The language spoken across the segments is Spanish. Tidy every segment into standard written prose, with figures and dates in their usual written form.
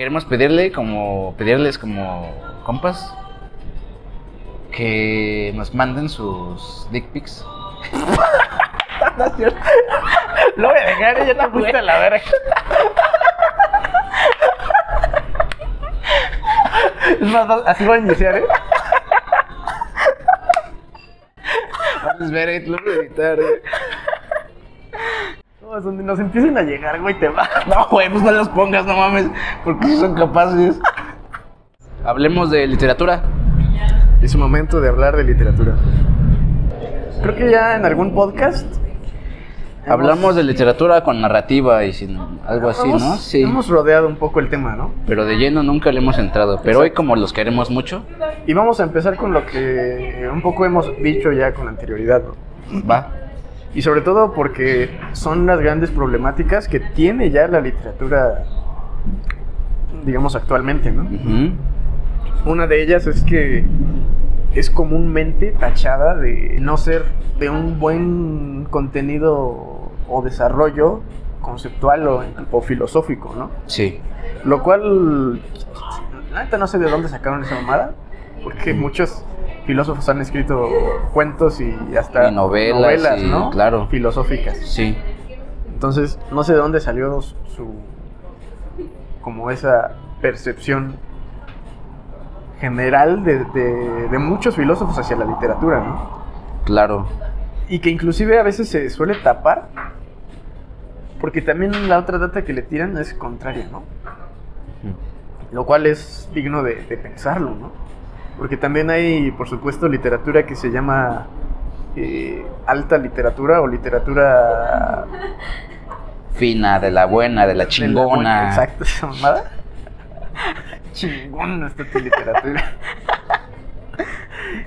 queremos pedirles como compas que nos manden sus dick pics. No es cierto. Lo voy a dejar, ya te fuiste a la verga. Es más, así voy a iniciar, ¿eh? Vas a ver, lo voy a editar, No, es donde nos empiecen a llegar, güey, te va. No, güey, pues no los pongas, no mames, porque sí son capaces. Hablemos de literatura. Es momento de hablar de literatura. Creo que ya en algún podcast Hablamos de literatura con narrativa y sin algo así, ¿no? Sí. Hemos rodeado un poco el tema, ¿no? Pero de lleno nunca le hemos entrado. Pero hoy, como los queremos mucho, Y vamos a empezar con lo que un poco hemos dicho ya con anterioridad, ¿no? va. Y sobre todo porque son las grandes problemáticas que tiene ya la literatura, digamos, actualmente, ¿no? Ujú. Una de ellas es que es comúnmente tachada de no ser de un buen contenido o desarrollo conceptual o filosófico, ¿no? Sí. Lo cual, la neta no sé de dónde sacaron esa mamada, porque muchos filósofos han escrito cuentos y hasta Y novelas, y, ¿no? claro. Filosóficas. Sí. Entonces, no sé de dónde salió como esa percepción general de muchos filósofos hacia la literatura, ¿no? Claro. Y que inclusive a veces se suele tapar, porque también la otra data que le tiran es contraria, ¿no? Lo cual es digno de pensarlo, ¿no? Porque también hay, por supuesto, literatura que se llama alta literatura o literatura Fina, de la buena, de la chingona. Exacto, esa mamada. Chingona está tu literatura.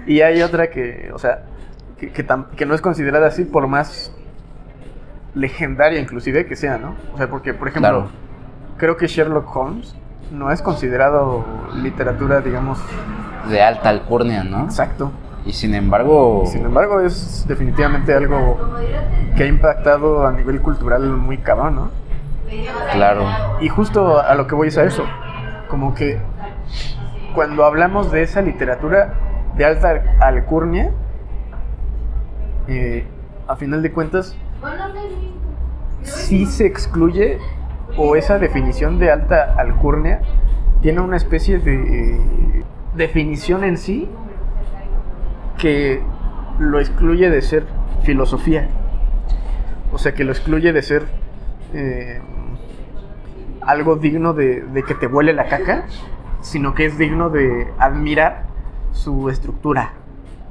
Y hay otra que, o sea, que no es considerada así por más legendaria inclusive que sea, ¿no? O sea, porque, por ejemplo, Claro. creo que Sherlock Holmes no es considerado literatura, digamos, De alta alcurnia, ¿no? exacto. Y sin embargo... Sin embargo, es definitivamente algo que ha impactado a nivel cultural muy cabrón, ¿no? Claro. Y justo a lo que voy es a eso. Como que cuando hablamos de esa literatura de alta alcurnia, a final de cuentas, sí se excluye, o esa definición de alta alcurnia tiene una especie de definición en sí que lo excluye de ser filosofía. O sea, que lo excluye de ser algo digno de que te vuele la caca, sino que es digno de admirar su estructura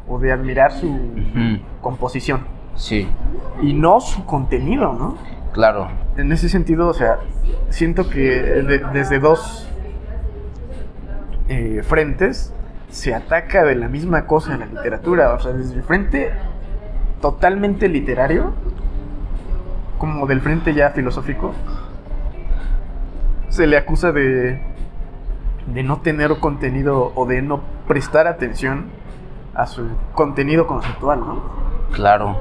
o de admirar su Ujú. composición Sí, y no su contenido, ¿no? claro. En ese sentido, o sea, siento que desde dos frentes se ataca de la misma cosa en la literatura. O sea, desde el frente totalmente literario, como del frente ya filosófico, se le acusa de no tener contenido o de no prestar atención a su contenido conceptual, ¿no? Claro.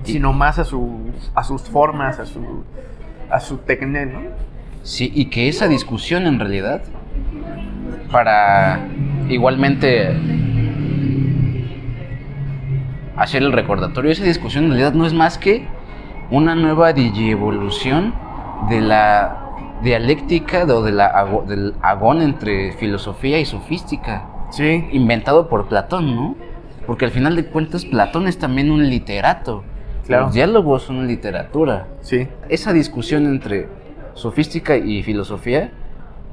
Sino más a sus formas, a su técnica, ¿no? Sí, y que esa discusión en realidad, para igualmente hacer el recordatorio, esa discusión en realidad no es más que una nueva digievolución de la dialéctica del agón entre filosofía y sofística, Sí, inventado por Platón, ¿no? Porque al final de cuentas Platón es también un literato. Claro. Los diálogos son literatura. sí, Esa discusión entre sofística y filosofía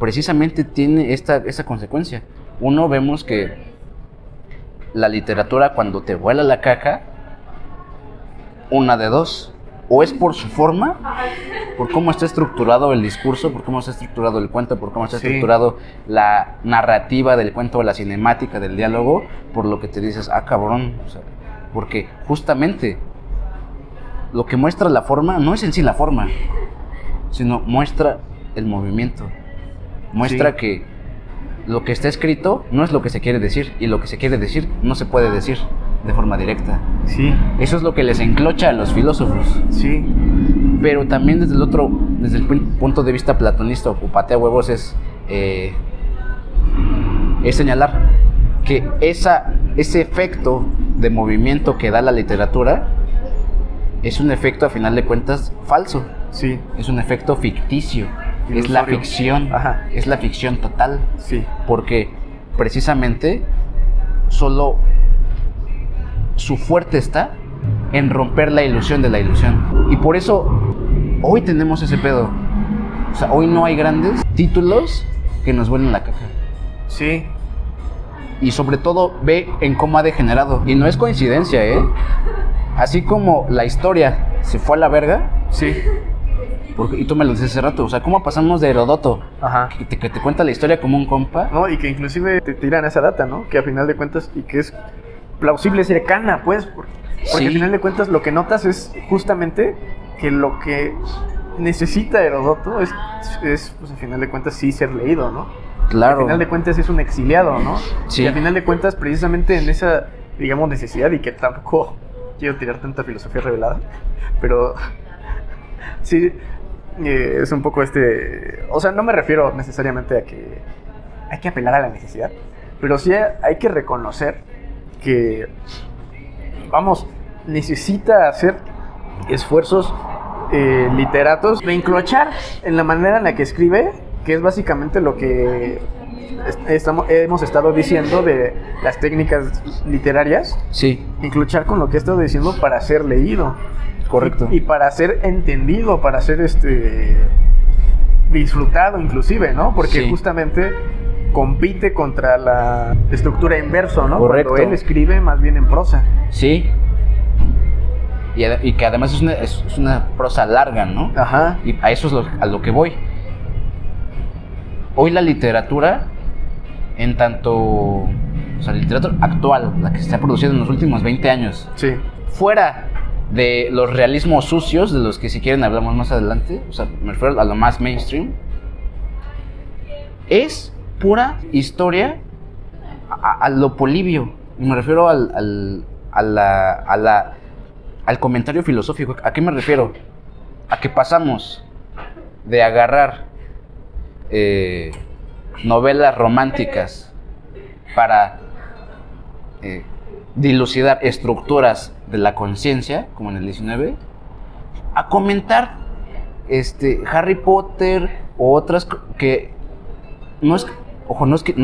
precisamente tiene esa consecuencia. Uno, vemos que la literatura, cuando te vuela la caca, una de dos: o es por su forma, por cómo está estructurado el discurso, por cómo está estructurado el cuento, por cómo está Sí. estructurado la narrativa del cuento o la cinemática del diálogo, por lo que te dices, ah, cabrón, o sea, porque justamente lo que muestra la forma no es en sí la forma, sino muestra el movimiento. Muestra Sí. que lo que está escrito no es lo que se quiere decir, y lo que se quiere decir no se puede decir de forma directa. sí, Eso es lo que les enclocha a los filósofos. sí, Pero también desde el punto de vista platonista o patea huevos, es es señalar que ese efecto de movimiento que da la literatura es un efecto, a final de cuentas, falso. Sí. Es un efecto ficticio. Ilusorio. Es la ficción. Ajá. Es la ficción total. Sí. Porque precisamente solo su fuerte está en romper la ilusión de la ilusión. Y por eso hoy tenemos ese pedo. O sea, hoy no hay grandes títulos que nos vuelen la caca. Sí. Y sobre todo ve en cómo ha degenerado. Y no es coincidencia, ¿eh? Así como la historia se fue a la verga. Sí. Y tú me lo dices hace rato. O sea, ¿cómo pasamos de Heródoto? Ajá. Que te cuenta la historia como un compa. No, y que inclusive te tiran esa data, ¿no? Que a final de cuentas, y que es plausible, cercana, pues. Porque Sí. al final de cuentas lo que notas es justamente que lo que necesita Heródoto es pues al final de cuentas sí ser leído, ¿no? Claro. Al final de cuentas es un exiliado, ¿no? Sí. Y al final de cuentas precisamente en esa, digamos, necesidad, y que tampoco quiero tirar tanta filosofía revelada, pero sí, es un poco o sea, no me refiero necesariamente a que hay que apelar a la necesidad, pero sí hay que reconocer que, vamos, necesita hacer esfuerzos literatos de enclochar en la manera en la que escribe, que es básicamente lo que hemos estado diciendo de las técnicas literarias. Sí. Enclochar con lo que he estado diciendo para ser leído. Correcto. Y para ser entendido, para ser disfrutado inclusive, ¿no? Porque Sí. justamente compite contra la estructura en verso, ¿no? Correcto. Cuando él escribe más bien en prosa. Sí. Y que además es una prosa larga, ¿no? Ajá. Y a eso es a lo que voy. Hoy la literatura, en tanto, o sea, la literatura actual, la que se ha producido en los últimos 20 años, Sí. fuera de los realismos sucios, de los que si quieren hablamos más adelante, o sea, me refiero a lo más mainstream, es pura historia a lo polibio. Y me refiero al comentario filosófico. ¿A qué me refiero? A que pasamos de agarrar novelas románticas para dilucidar estructuras de la conciencia, como en el 19, a comentar Harry Potter o otras que no es, ojo, no es que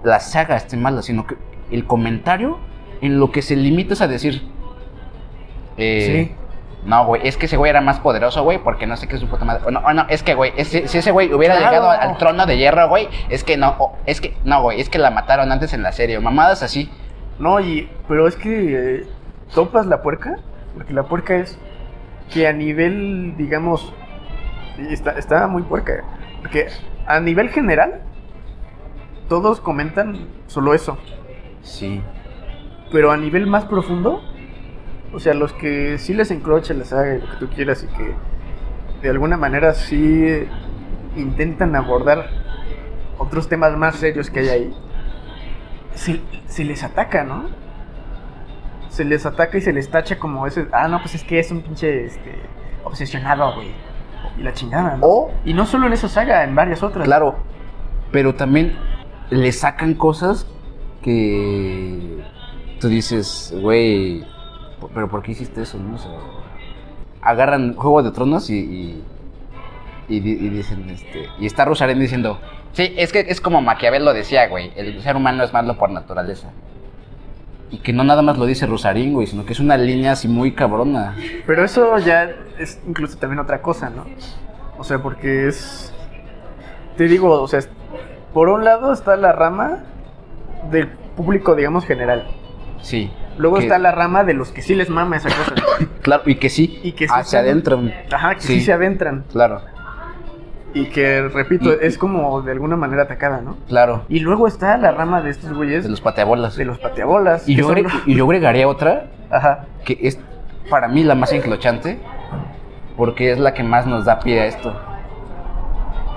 la saga esté mala, sino que el comentario en lo que se limita es a decir Sí. no, güey, es que ese güey era más poderoso, güey, porque no sé qué es su puta madre. O no, es que, güey, si ese güey hubiera Claro. llegado al trono de hierro, güey, es que no, güey, es que la mataron antes en la serie, o mamadas así. No, pero es que topas la puerca, porque la puerca es que a nivel, digamos, está muy puerca, porque a nivel general todos comentan solo eso, Sí. pero a nivel más profundo, o sea, los que sí les encrocha la saga y lo que tú quieras y que de alguna manera sí intentan abordar otros temas más serios que hay ahí, se les ataca, ¿no? Se les ataca y se les tacha como ese, no, pues es que es un pinche obsesionado, güey. Y la chingada, ¿no? Y no solo en esa saga, en varias otras. Claro, pero también le sacan cosas que tú dices, güey, pero ¿por qué hiciste eso? ¿No? O sea, agarran Juego de Tronos y dicen, y está Rosarén diciendo, sí, es que es como Maquiavel decía, güey, el ser humano es malo por naturaleza. Y que no nada más lo dice Rosarín, güey, sino que es una línea así muy cabrona. Pero eso ya es incluso también otra cosa, ¿no? O sea, porque te digo, o sea, por un lado está la rama del público, digamos, general. Sí. Luego está la rama de los que sí les mama esa cosa. Claro, y que sí, Y que sí se adentran. Ajá, que sí se adentran. Claro, Y que, repito, es como de alguna manera atacada, ¿no? claro. Y luego está la rama de estos güeyes, De los pateabolas. de los pateabolas. Y que yo, son- y yo agregaría otra, Ajá. que es para mí la más enclochante, porque es la que más nos da pie a esto.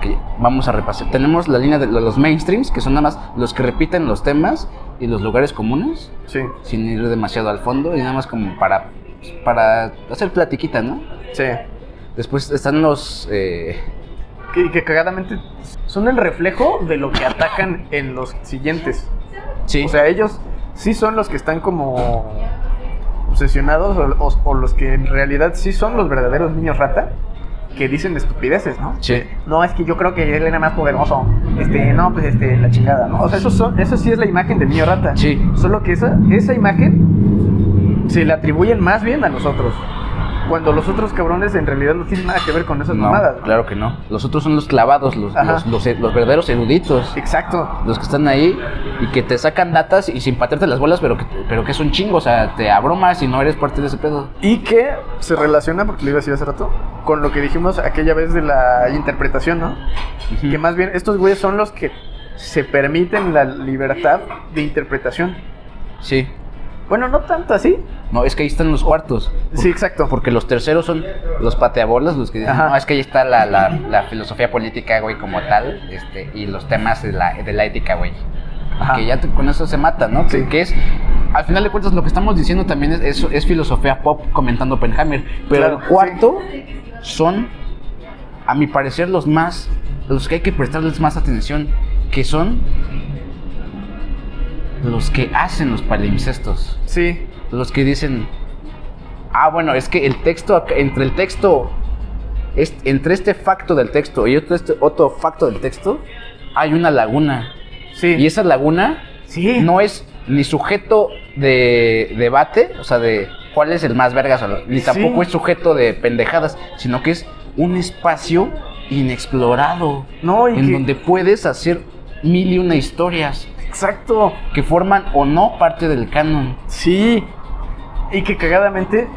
Que vamos a repasar. Tenemos la línea de los mainstreams, que son nada más los que repiten los temas y los lugares comunes, Sí, sin ir demasiado al fondo, y nada más como para hacer platiquita, ¿no? sí. Después están los que cagadamente son el reflejo de lo que atacan en los siguientes. Sí. O sea, ellos sí son los que están como obsesionados o los que en realidad sí son los verdaderos niños rata que dicen estupideces, ¿no? Sí. No, es que yo creo que él era más poderoso. No, pues la chingada, ¿no? O sea, eso sí es la imagen del niño rata. Sí. Solo que esa imagen se le atribuyen más bien a nosotros. Cuando los otros cabrones en realidad no tienen nada que ver con esas mamadas, ¿no? Claro que no. Los otros son los clavados, los verdaderos eruditos. Exacto. Los que están ahí y que te sacan datas y sin patearte las bolas, pero que es un chingo, o sea, te abrumas y no eres parte de ese pedo. Y que se relaciona, porque lo iba a decir hace rato, con lo que dijimos aquella vez de la interpretación, ¿no? Uh-huh. Que más bien estos güeyes son los que se permiten la libertad de interpretación. Sí. Bueno, no tanto así. No, es que ahí están los cuartos. Sí, exacto. Porque los terceros son los pateabolas, los que dicen, no, es que ahí está la filosofía política, güey, como tal, y los temas de la ética, güey. Que ya con eso se mata, ¿no? Sí. Que es, al final de cuentas, lo que estamos diciendo también es filosofía pop comentando Oppenheimer. Pero claro, el cuarto son, a mi parecer, los que hay que prestarles más atención, que son los que hacen los palimpsestos. Sí. Los que dicen, bueno, es que el texto, entre este facto del texto y otro facto del texto, hay una laguna. Sí. Y esa laguna no es ni sujeto de debate, o sea, de cuál es el más vergas, ni tampoco es sujeto de pendejadas, sino que es un espacio inexplorado, donde puedes hacer 1001 historias. Exacto. Que forman o no parte del canon. Sí. Y que cagadamente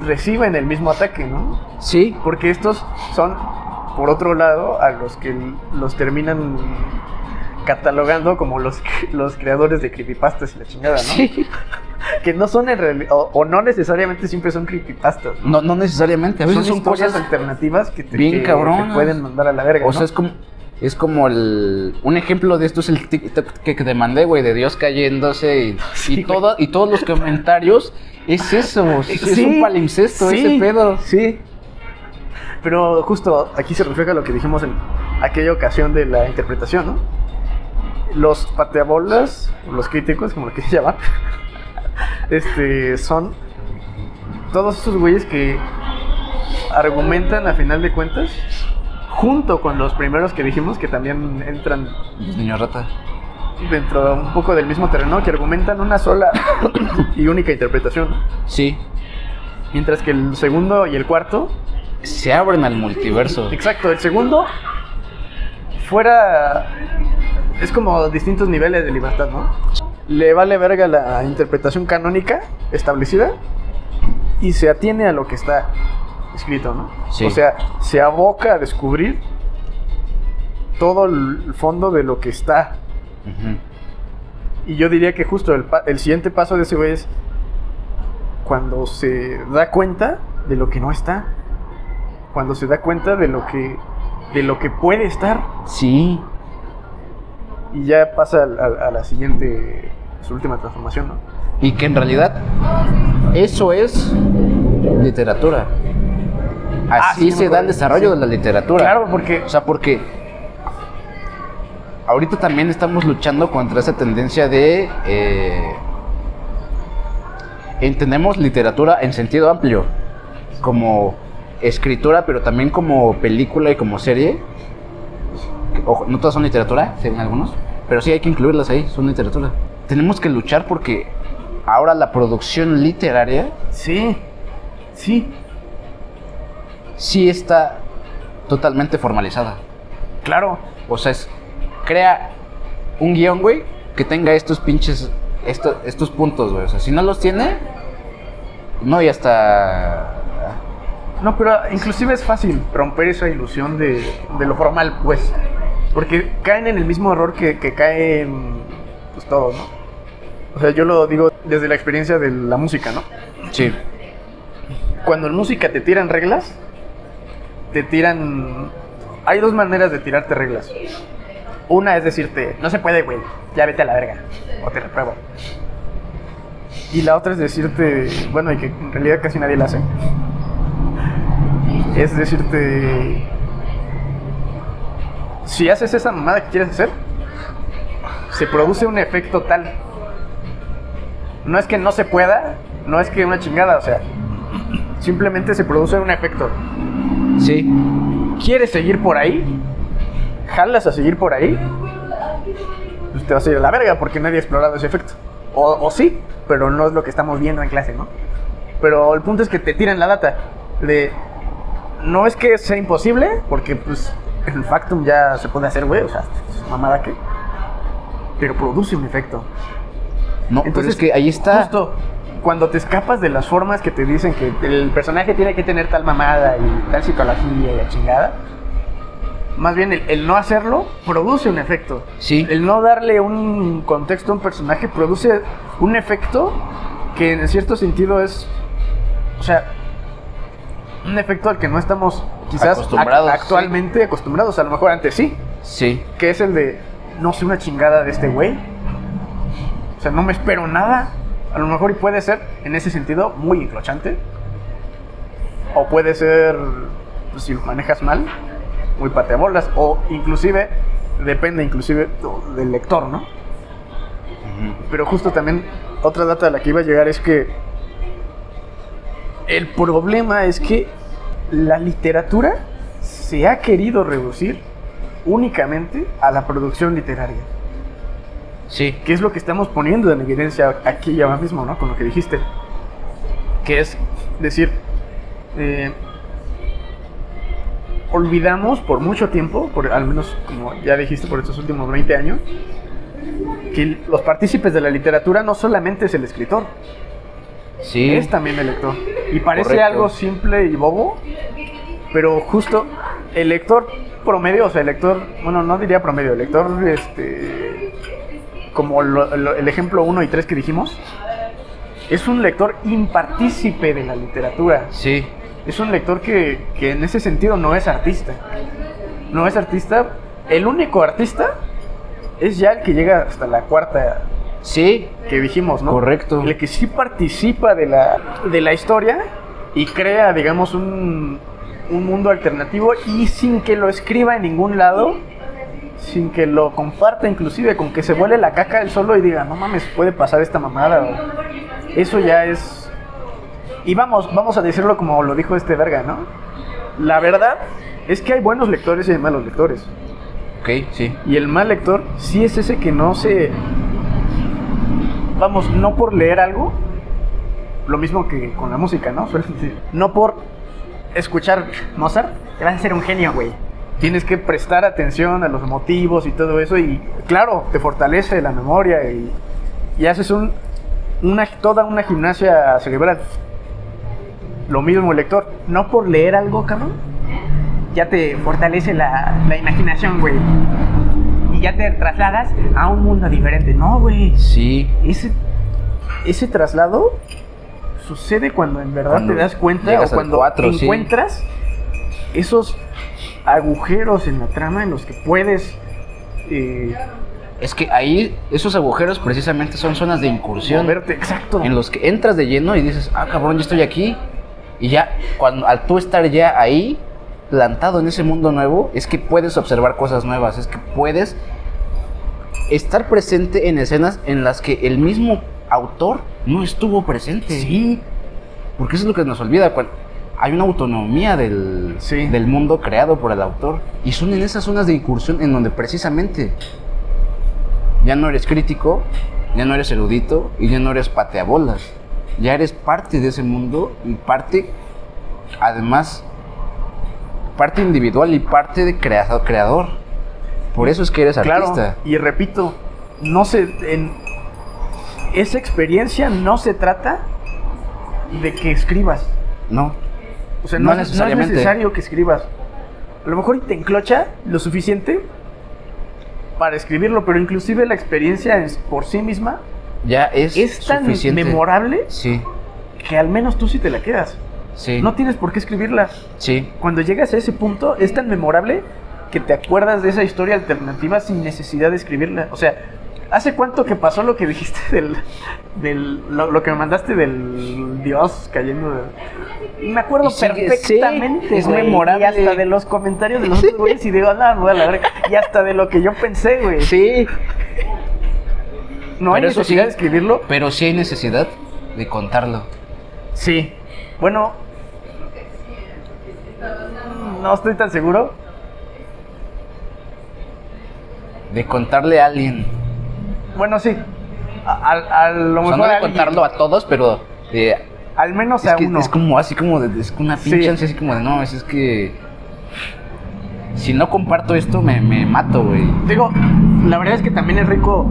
reciben el mismo ataque, ¿no? Sí. Porque estos son, por otro lado, a los que los terminan catalogando como los creadores de creepypastas y la chingada, ¿no? Sí. Que no son en realidad, o no necesariamente siempre son creepypastas. No necesariamente. A veces son cosas alternativas que te pueden mandar a la verga, o sea, es como un ejemplo de esto es el TikTok que te mandé, güey, de Dios cayéndose y todos los comentarios es eso, es un palimpsesto, ese pedo. Sí. Pero justo aquí se refleja lo que dijimos en aquella ocasión de la interpretación, ¿no? Los pateabolas, los críticos, como lo que se llama, son todos esos güeyes que argumentan a final de cuentas, junto con los primeros que dijimos que también entran los niños rata dentro un poco del mismo terreno, que argumentan una sola y única interpretación. Sí. Mientras que el segundo y el cuarto se abren al multiverso. Exacto, el segundo es como distintos niveles de libertad, ¿no? Le vale verga la interpretación canónica establecida y se atiene a lo que está escrito, ¿no? Sí. O sea, se aboca a descubrir todo el fondo de lo que está. Uh-huh. Y yo diría que justo el siguiente paso de ese güey es cuando se da cuenta de lo que no está, cuando se da cuenta de lo que puede estar. Sí. Y ya pasa a la siguiente, su última transformación, ¿no? Y que en realidad eso es literatura. Así se da el desarrollo de la literatura. Claro, porque ahorita también estamos luchando contra esa tendencia de entendemos literatura en sentido amplio, como escritura, pero también como película y como serie. Ojo, no todas son literatura, según algunos, pero sí hay que incluirlas ahí, son literatura. Tenemos que luchar porque ahora la producción literaria sí está totalmente formalizada. Claro. O sea, crea un guión, güey, que tenga estos pinches, estos puntos, güey. O sea, si no los tiene, no, ya está. No, pero inclusive es fácil romper esa ilusión de lo formal, pues. Porque caen en el mismo error que caen, pues, todos, ¿no? O sea, yo lo digo desde la experiencia de la música, ¿no? Sí. Cuando en música te tiran reglas, hay dos maneras de tirarte reglas. Una es decirte, no se puede, güey, ya vete a la verga, o te repruebo. Y la otra es decirte, bueno, y que en realidad casi nadie la hace, es decirte, si haces esa mamada que quieres hacer, se produce un efecto tal. No es que no se pueda, no es que una chingada, o sea, simplemente se produce un efecto. Sí. ¿Quieres seguir por ahí? ¿Jalas a seguir por ahí? Pues te vas a ir a la verga porque nadie ha explorado ese efecto. O sí, pero no es lo que estamos viendo en clase, ¿no? Pero el punto es que te tiran la data de... No es que sea imposible, porque pues el factum ya se puede hacer, güey, o sea, mamada que... Pero produce un efecto. No, entonces, pero es que ahí está. Justo cuando te escapas de las formas que te dicen que el personaje tiene que tener tal mamada y tal psicología y la chingada, más bien el no hacerlo produce un efecto. Sí. El no darle un contexto a un personaje produce un efecto que en cierto sentido es, o sea, un efecto al que no estamos quizás acostumbrados, actualmente acostumbrados. A lo mejor antes sí. Sí. Que es el de, no sé, una chingada de este güey. O sea, no me espero nada. A lo mejor y puede ser, en ese sentido, muy enclochante. O puede ser, pues, si lo manejas mal, muy pateabolas. O inclusive, depende inclusive del lector, ¿no? Pero justo también, otra data a la que iba a llegar es que el problema es que la literatura se ha querido reducir únicamente a la producción literaria. Sí. Que es lo que estamos poniendo en evidencia aquí y ahora mismo, ¿no? Con lo que dijiste. Que es decir, olvidamos por mucho tiempo, al menos como ya dijiste, por estos últimos 20 años, que los partícipes de la literatura no solamente es el escritor, sí, es también el lector. Y parece correcto, algo simple y bobo, pero justo el lector promedio, o sea, el lector, bueno, no diría promedio, el lector, como el ejemplo 1 y 3 que dijimos, es un lector impartícipe de la literatura. Sí. Es un lector que en ese sentido no es artista. No es artista. El único artista es ya el que llega hasta la cuarta, sí, que dijimos, ¿no? Correcto. El que sí participa de la historia y crea, digamos, un mundo alternativo y sin que lo escriba en ningún lado, sin que lo comparta, inclusive con que se vuele la caca él solo y diga, no mames, puede pasar esta mamada. Eso ya es... Y vamos a decirlo como lo dijo este verga, ¿no? La verdad es que hay buenos lectores y hay malos lectores. Ok, sí. Y el mal lector sí es ese que no se... Vamos, no por leer algo, lo mismo que con la música, ¿no? No por escuchar Mozart, te vas a ser un genio, güey. Tienes que prestar atención a los motivos y todo eso y, claro, te fortalece la memoria y haces toda una gimnasia cerebral. Lo mismo el lector, no por leer algo, cabrón, ya te fortalece la imaginación, güey. Y ya te trasladas a un mundo diferente. No, güey. Sí. Ese traslado sucede cuando en verdad te das cuenta o cuando 4, encuentras esos agujeros en la trama en los que puedes... Es que ahí, esos agujeros precisamente son zonas de incursión. Moverte, exacto. En los que entras de lleno y dices, ah, cabrón, yo estoy aquí. Y ya, al tú estar ya ahí, plantado en ese mundo nuevo, es que puedes observar cosas nuevas, es que puedes estar presente en escenas en las que el mismo autor no estuvo presente. Sí. Porque eso es lo que nos olvida. Hay una autonomía del mundo creado por el autor. Y son en esas zonas de incursión en donde precisamente ya no eres crítico, ya no eres erudito y ya no eres pateabolas. Ya eres parte de ese mundo y parte, además, parte individual y parte de creador. Por eso es que eres artista. Claro, y repito, esa experiencia no se trata de que escribas. No. O sea, no es necesario que escribas. A lo mejor te enclocha lo suficiente para escribirlo, pero inclusive la experiencia por sí misma ya es tan suficiente, memorable, sí, que al menos tú sí te la quedas. Sí. No tienes por qué escribirla. Sí. Cuando llegas a ese punto, es tan memorable que te acuerdas de esa historia alternativa sin necesidad de escribirla. O sea, ¿Hace cuánto que pasó lo que dijiste lo que me mandaste del Dios cayendo? Me acuerdo perfectamente, sí, es güey, memorable. y hasta de los comentarios de los otros güeyes y digo, no, a la verga. Y hasta de lo que yo pensé, güey. Sí. No hay Pero eso necesidad sí, de escribirlo. Pero sí hay necesidad de contarlo. Sí. Bueno, no estoy tan seguro. De contarle a alguien. Bueno, sí. A lo O sea, mejor no de a alguien. contarlo a todos, pero Al menos es a que uno. es como así como es una pinche Sí. ansia, así como de no, es que si no comparto esto me mato, güey. Digo, la verdad es que también es rico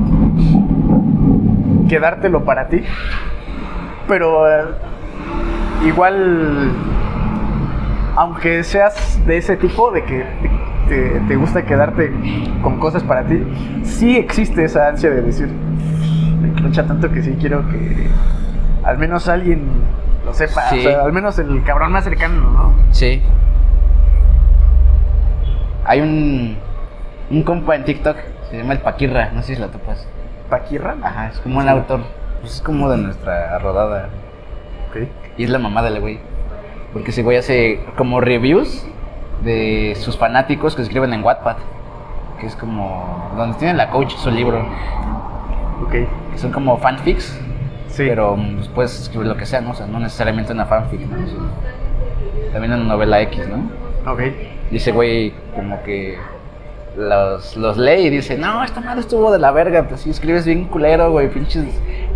quedártelo para ti. Pero igual, aunque seas de ese tipo, de que te gusta quedarte con cosas para ti, sí existe esa ansia de decir, me croncha tanto que sí quiero que al menos alguien lo sepa. Sí. O sea, al menos el cabrón más cercano, ¿no? Sí. Hay un compa en TikTok, se llama el Paquirra, no sé si la topas. ¿Paquirra? Ajá, es como un Sí. autor, pues es como de nuestra rodada. Ok. Y es la mamá del güey. Porque ese güey hace como reviews de sus fanáticos que escriben en Wattpad. Que es como donde tiene la coach su libro. Ok. Que son como fanfics. Sí. Pero pues, puedes escribir lo que sea, ¿no? O sea, no necesariamente una fanfic, ¿no? Sí. También una novela X, ¿no? Ok. Y ese güey como que los lee y dice, no, esta madre estuvo de la verga, pues sí, escribes bien culero, güey, pinches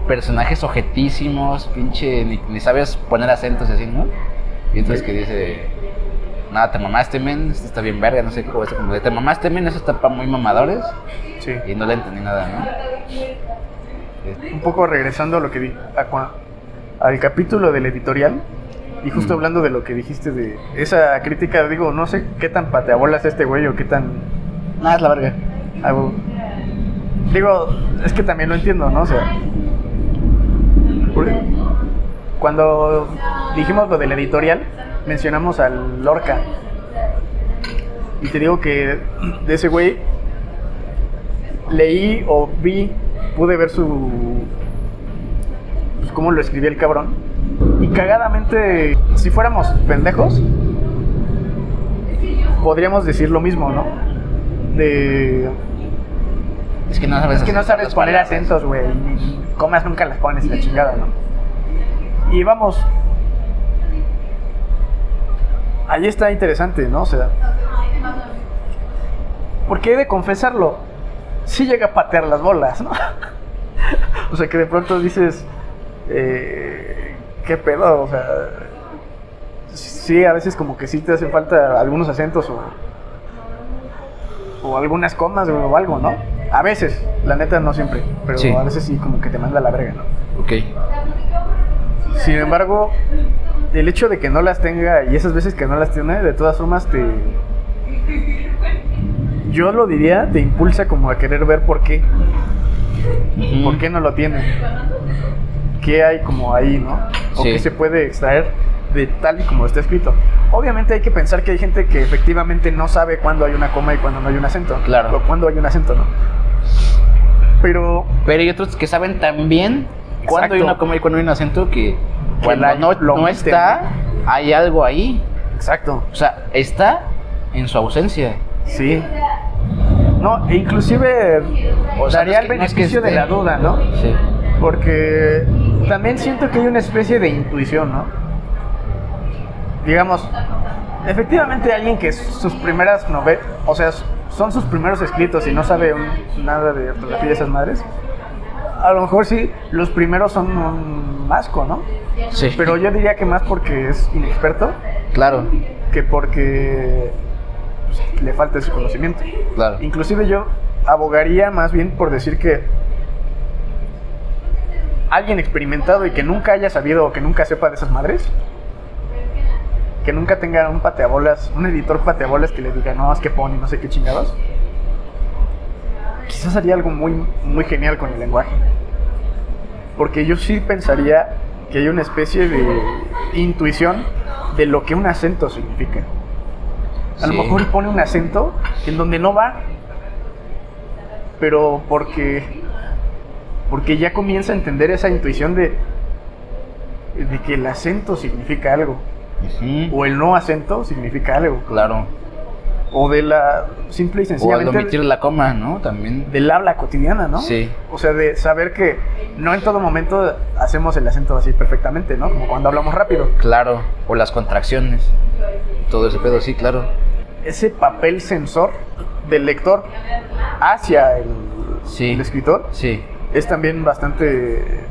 personajes objetísimos, pinche, ni sabes poner acentos y así, ¿no? Y entonces que dice, nada, te mamaste, men, esto está bien verga, no sé cómo, eso como de, te mamaste, men, eso está para muy mamadores, Sí. y no le entendí nada, ¿no? Un poco regresando a lo que di, al capítulo del editorial, y justo hablando de lo que dijiste de esa crítica, digo, no sé qué tan pateabolas este güey o qué tan... Nada, es la verga. Digo, es que también lo entiendo, ¿no? O sea, cuando dijimos lo del editorial, mencionamos al Lorca. Y te digo que de ese güey leí o pude ver pues, cómo lo escribía el cabrón. Y cagadamente, si fuéramos pendejos, podríamos decir lo mismo, ¿no? Es que no sabes, poner palabras. acentos, güey. Y comas nunca las pones, la chingada, ¿no? Y vamos, ahí está interesante, ¿no? O sea, porque he de confesarlo, sí llega a patear las bolas, ¿no? O sea, que de pronto dices, ¿qué pedo? O sea, sí, a veces como que sí te hacen falta algunos acentos o algunas comas o algo, ¿no? A veces, la neta no siempre, pero Sí. a veces sí como que te manda la verga, ¿no? Ok. Sin embargo, el hecho de que no las tenga y esas veces que no las tiene, de todas formas yo lo diría, te impulsa como a querer ver por qué. Ujú. ¿Por qué no lo tiene? ¿Qué hay como ahí, no? ¿O Sí. qué se puede extraer de tal y como está escrito? Obviamente hay que pensar que hay gente que efectivamente no sabe cuándo hay una coma y cuándo no hay un acento. Claro. O cuándo hay un acento, ¿no? Pero Pero hay otros que saben también cuándo hay Exacto. una coma y cuándo hay un acento que cuando la- no lo omiten, está, hay algo ahí. exacto. O sea, está en su ausencia. Sí. No, e inclusive O sea, daría el no es que beneficio de esté. la duda, ¿no? Sí. Porque también siento que hay una especie de intuición, ¿no? Digamos, efectivamente alguien que sus primeras novelas, o sea, son sus primeros escritos y no sabe nada de ortografía de esas madres, a lo mejor sí, los primeros son un asco, ¿no? Sí. Pero yo diría que más porque es inexperto Claro, que porque pues, le falta ese conocimiento. claro. Inclusive yo abogaría más bien por decir que alguien experimentado y que nunca haya sabido o que nunca sepa de esas madres, que nunca tenga un pateabolas, un editor pateabolas que le diga, no, es que pone no sé qué chingados, quizás haría algo muy, muy genial con el lenguaje. Porque yo sí pensaría que hay una especie de intuición de lo que un acento significa. A lo Sí. mejor pone un acento en donde no va, pero porque porque ya comienza a entender esa intuición de que el acento significa algo, o el no acento significa algo, Claro. o de la simple y O al sencillamente omitir la coma, ¿no? También. del habla cotidiana, ¿no? Sí. O sea, de saber que no en todo momento hacemos el acento así perfectamente, ¿no? Como cuando hablamos rápido. Claro. O las contracciones. Todo ese pedo, sí, claro. Ese papel sensor del lector hacia Sí. el escritor Sí. es también bastante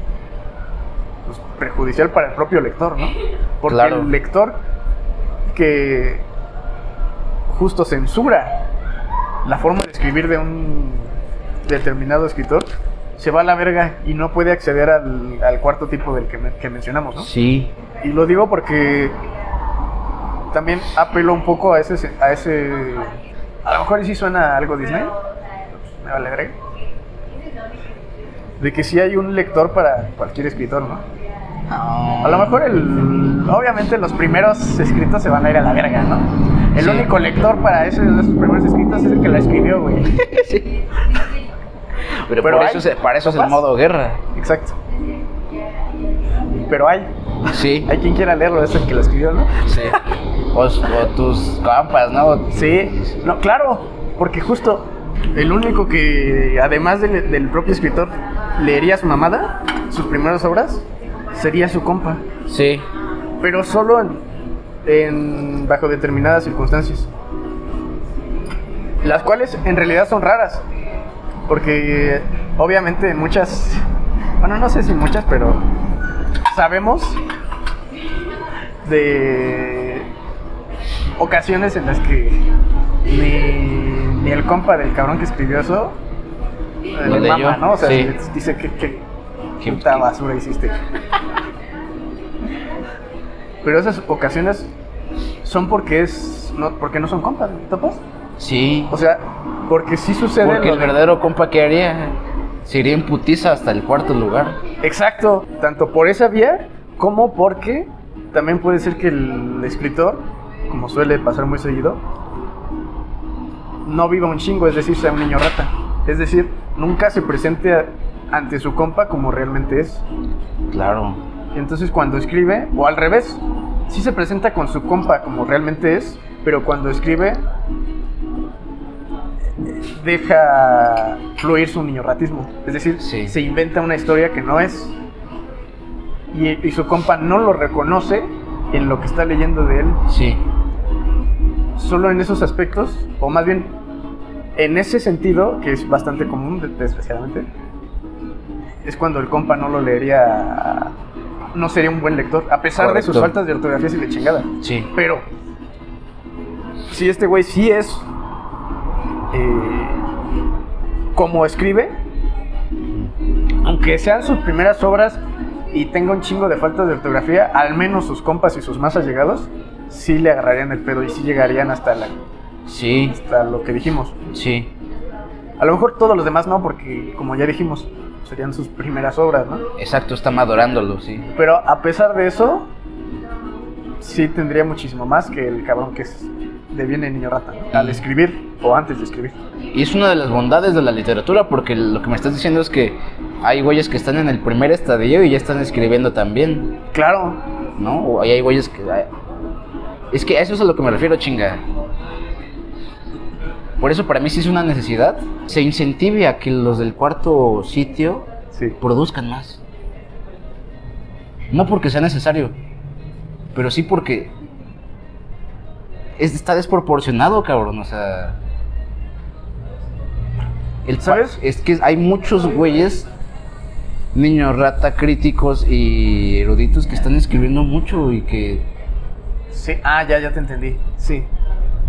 pues, perjudicial para el propio lector, ¿no? Porque Claro. el lector que justo censura la forma de escribir de un determinado escritor se va a la verga y no puede acceder al cuarto tipo del que mencionamos, ¿no? Sí. Y lo digo porque también apelo un poco a ese a lo mejor sí suena algo Disney, me vale verga, de que sí hay un lector para cualquier escritor, ¿no? A lo mejor obviamente los primeros escritos se van a ir a la verga, ¿no? El Sí. único lector para esos primeros escritos es el que la escribió, güey. Sí. Pero Pero por hay eso para eso es el papás. modo guerra. Exacto. Pero hay Sí. quien quiera leerlo, es el que lo escribió, ¿no? Sí. O tus compas, ¿no? Sí, no, claro, porque justo el único que, además del propio escritor, leería su mamada, sus primeras obras, sería su compa, Sí. pero solo bajo determinadas circunstancias, las cuales en realidad son raras, porque obviamente muchas, bueno, no sé si muchas, pero sabemos de ocasiones en las que ni el compa del cabrón que escribió eso Lo le leyó, mama, ¿no? O sea, sí. dice que ¿Qué- puta qué? basura hiciste. Pero esas ocasiones son porque no son compas, ¿topas? Sí. O sea, porque sí sucede Porque lo el de- verdadero compa, ¿qué haría? Se iría en putiza hasta el cuarto lugar. Exacto, tanto por esa vía como porque también puede ser que el escritor, como suele pasar muy seguido, no viva un chingo, es decir, sea un niño rata. Es decir, nunca se presente ante su compa como realmente es. Claro. Entonces cuando escribe, o al revés, sí se presenta con su compa como realmente es, pero cuando escribe deja fluir su niñorratismo. Es decir, Sí. se inventa una historia que no es, y su compa no lo reconoce en lo que está leyendo de él. Sí. Solo en esos aspectos, o más bien en ese sentido, que es bastante común, desgraciadamente, es cuando el compa no lo leería, no sería un buen lector, a pesar de sus Correcto. faltas de ortografía y de chingada. Sí. Pero, si este güey sí es como escribe, aunque sean sus primeras obras y tenga un chingo de faltas de ortografía, al menos sus compas y sus más allegados sí le agarrarían el pedo y sí llegarían hasta Sí. lo que dijimos. Sí. A lo mejor todos los demás no, porque como ya dijimos, serían sus primeras obras, ¿no? Exacto, está madurándolo, sí. Pero a pesar de eso, sí tendría muchísimo más que el cabrón que deviene niño rata, ¿no? Al escribir o antes de escribir. Y es una de las bondades de la literatura, porque lo que me estás diciendo es que hay güeyes que están en el primer estadio y ya están escribiendo también, Claro, ¿no? O hay güeyes que... Es que a eso es a lo que me refiero, chinga. Por eso para mí sí es una necesidad. Se incentive a que los del cuarto sitio sí. produzcan más. No porque sea necesario, pero sí porque está desproporcionado, cabrón. O sea, ¿Sabes? Es que hay muchos güeyes, niños rata, críticos y eruditos que están escribiendo mucho y que... Sí, ya te entendí. Sí,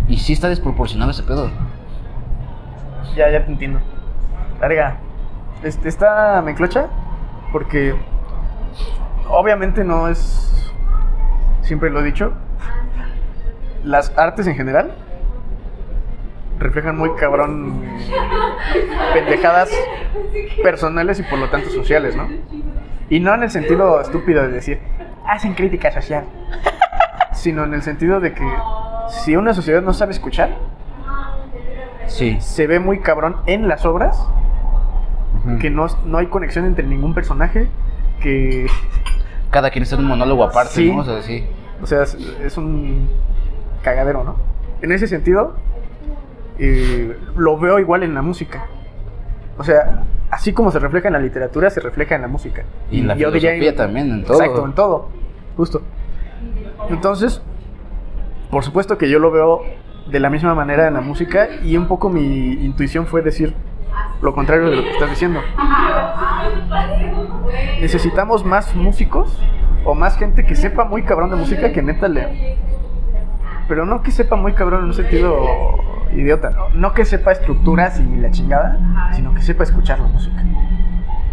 Y sí está desproporcionado ese pedo. ya te entiendo. Larga. Esta me enclocha porque obviamente no es, siempre lo he dicho, las artes en general reflejan muy cabrón pendejadas personales y por lo tanto sociales, ¿no? Y no en el sentido estúpido de decir, hacen crítica social, sino en el sentido de que si una sociedad no sabe escuchar, Sí. se ve muy cabrón en las obras que no hay conexión entre ningún personaje, que... Cada quien está en un monólogo aparte, Sí. ¿no? O sea, sí. O sea, es un cagadero, ¿no? En ese sentido, lo veo igual en la música. O sea, así como se refleja en la literatura, se refleja en la música. Y en la yo filosofía también, en todo. Exacto, en todo. Justo. Entonces, por supuesto que yo lo veo de la misma manera en la música, y un poco mi intuición fue decir lo contrario de lo que estás diciendo. Necesitamos más músicos o más gente que sepa muy cabrón de música, que neta le... Pero no que sepa muy cabrón en un sentido idiota, no que sepa estructuras y la chingada, sino que sepa escuchar la música.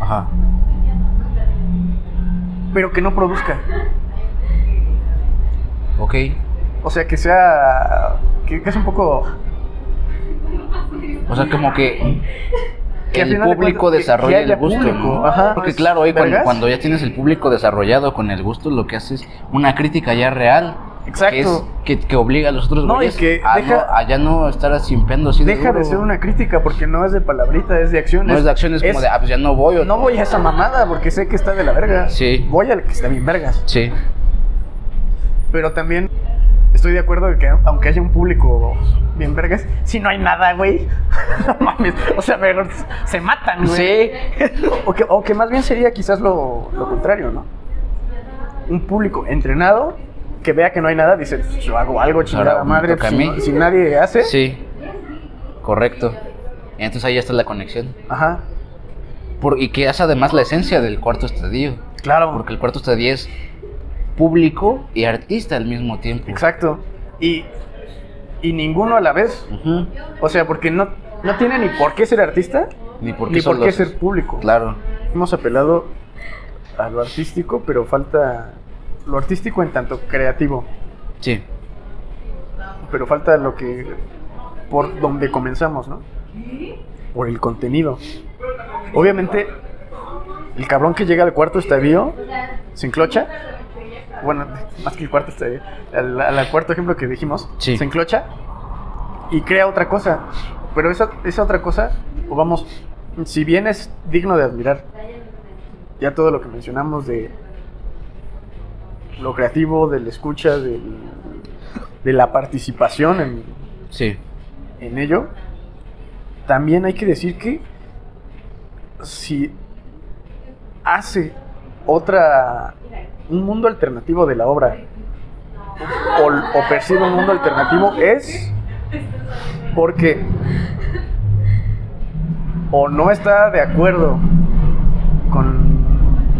Ajá. Pero que no produzca. Ok. O sea, que sea... que es un poco... O sea, como que Que al el final de público cuentas, que desarrolla haya el gusto, público, ¿no? ajá. Porque claro, hoy ¿Vergas? cuando ya tienes el público desarrollado con el gusto, lo que haces es una crítica ya real. Exacto. Que obliga a los otros No, güeyes y que a ya no estar simpeando así Deja de duro. ser una crítica, porque no es de palabrita, es de acción. No es de acción, es como de, pues ya no voy. No voy a esa mamada porque sé que está de la verga. Sí. Voy al que está bien vergas. Sí. Pero también estoy de acuerdo de que aunque haya un público bien vergas, si no hay nada, güey, no mames, o sea, mejor se matan, güey. Sí. O que más bien sería quizás lo contrario, ¿no? Un público entrenado que vea que no hay nada, dice, yo hago algo, chingada Ahora, me madre, toca a si, mí. si nadie hace. Sí. Correcto. Entonces ahí está la conexión. Ajá, Y que es además la esencia del cuarto estadio. claro. Porque el cuarto estadio es público y artista al mismo tiempo. Exacto. Y ninguno a la vez. Ujú. O sea, porque no tiene ni por qué ser artista, Ni por qué, ni por son qué los- ser público. Claro. Hemos apelado a lo artístico, pero falta lo artístico en tanto creativo. Sí. Pero falta lo que... por donde comenzamos, ¿no? Por el contenido. Obviamente, el cabrón que llega al cuarto estadio se enclocha. Bueno, más que el cuarto estadio. Al cuarto ejemplo que dijimos, Sí. se enclocha y crea otra cosa. Pero esa otra cosa, o vamos, si bien es digno de admirar, ya todo lo que mencionamos de lo creativo, de la escucha, de la participación Sí. en ello, también hay que decir que si hace un mundo alternativo de la obra, o percibe un mundo alternativo, es porque o no está de acuerdo con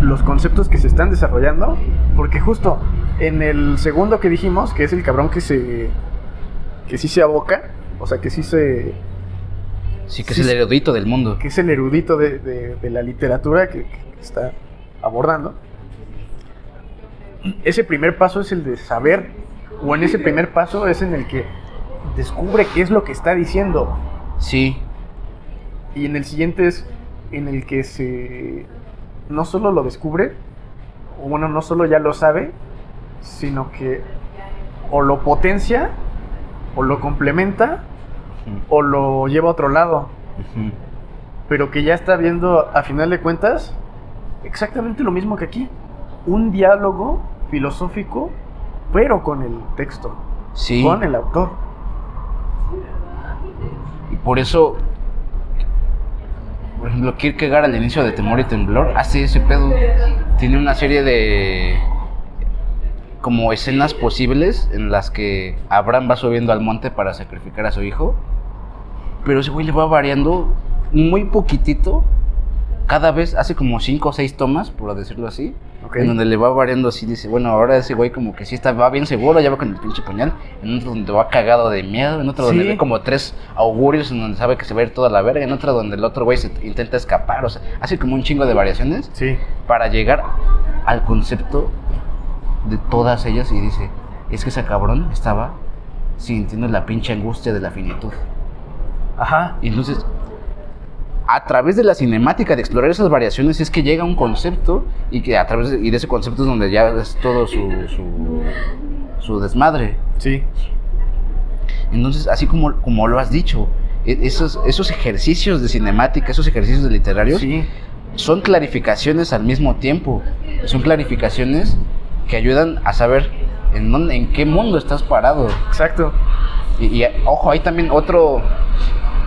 los conceptos que se están desarrollando, porque justo en el segundo que dijimos, que es el cabrón que sí se aboca, o sea, que sí se... Sí, que Sí, es el erudito del mundo. que es el erudito de la literatura que está abordando. Ese primer paso es el de saber, o en ese primer paso es en el que descubre qué es lo que está diciendo, Sí. y en el siguiente es en el que no solo lo descubre, o bueno, no solo ya lo sabe, sino que o lo potencia, o lo complementa, Ujú. o lo lleva a otro lado. Ujú. Pero que ya está viendo, a final de cuentas, exactamente lo mismo que aquí. Un diálogo filosófico, pero con el texto, Sí. con el autor. Y por eso, por ejemplo, Kierkegaard al inicio de Temor y Temblor hace ese pedo. Tiene una serie de como escenas posibles en las que Abraham va subiendo al monte para sacrificar a su hijo, pero ese güey le va variando muy poquitito. Cada vez hace como 5 o 6 tomas, por decirlo así, Ok. en donde le va variando así. Dice, bueno, ahora ese güey como que sí va bien seguro, ya va con el pinche puñal. En otro donde va cagado de miedo, en otro donde Sí. ve como 3 augurios, en donde sabe que se va a ir toda la verga, en otro donde el otro güey intenta escapar. O sea, hace como un chingo de variaciones Sí. para llegar al concepto de todas ellas. Y dice, es que ese cabrón estaba sintiendo la pinche angustia de la finitud. Ajá. Y entonces, a través de la cinemática, de explorar esas variaciones, es que llega un concepto, y que a través de ese concepto es donde ya es todo su desmadre. Sí. Entonces, así como lo has dicho, esos ejercicios de cinemática, esos ejercicios de literarios, Sí. son clarificaciones al mismo tiempo. Son clarificaciones que ayudan a saber en qué mundo estás parado. Exacto. Y ojo, hay también otro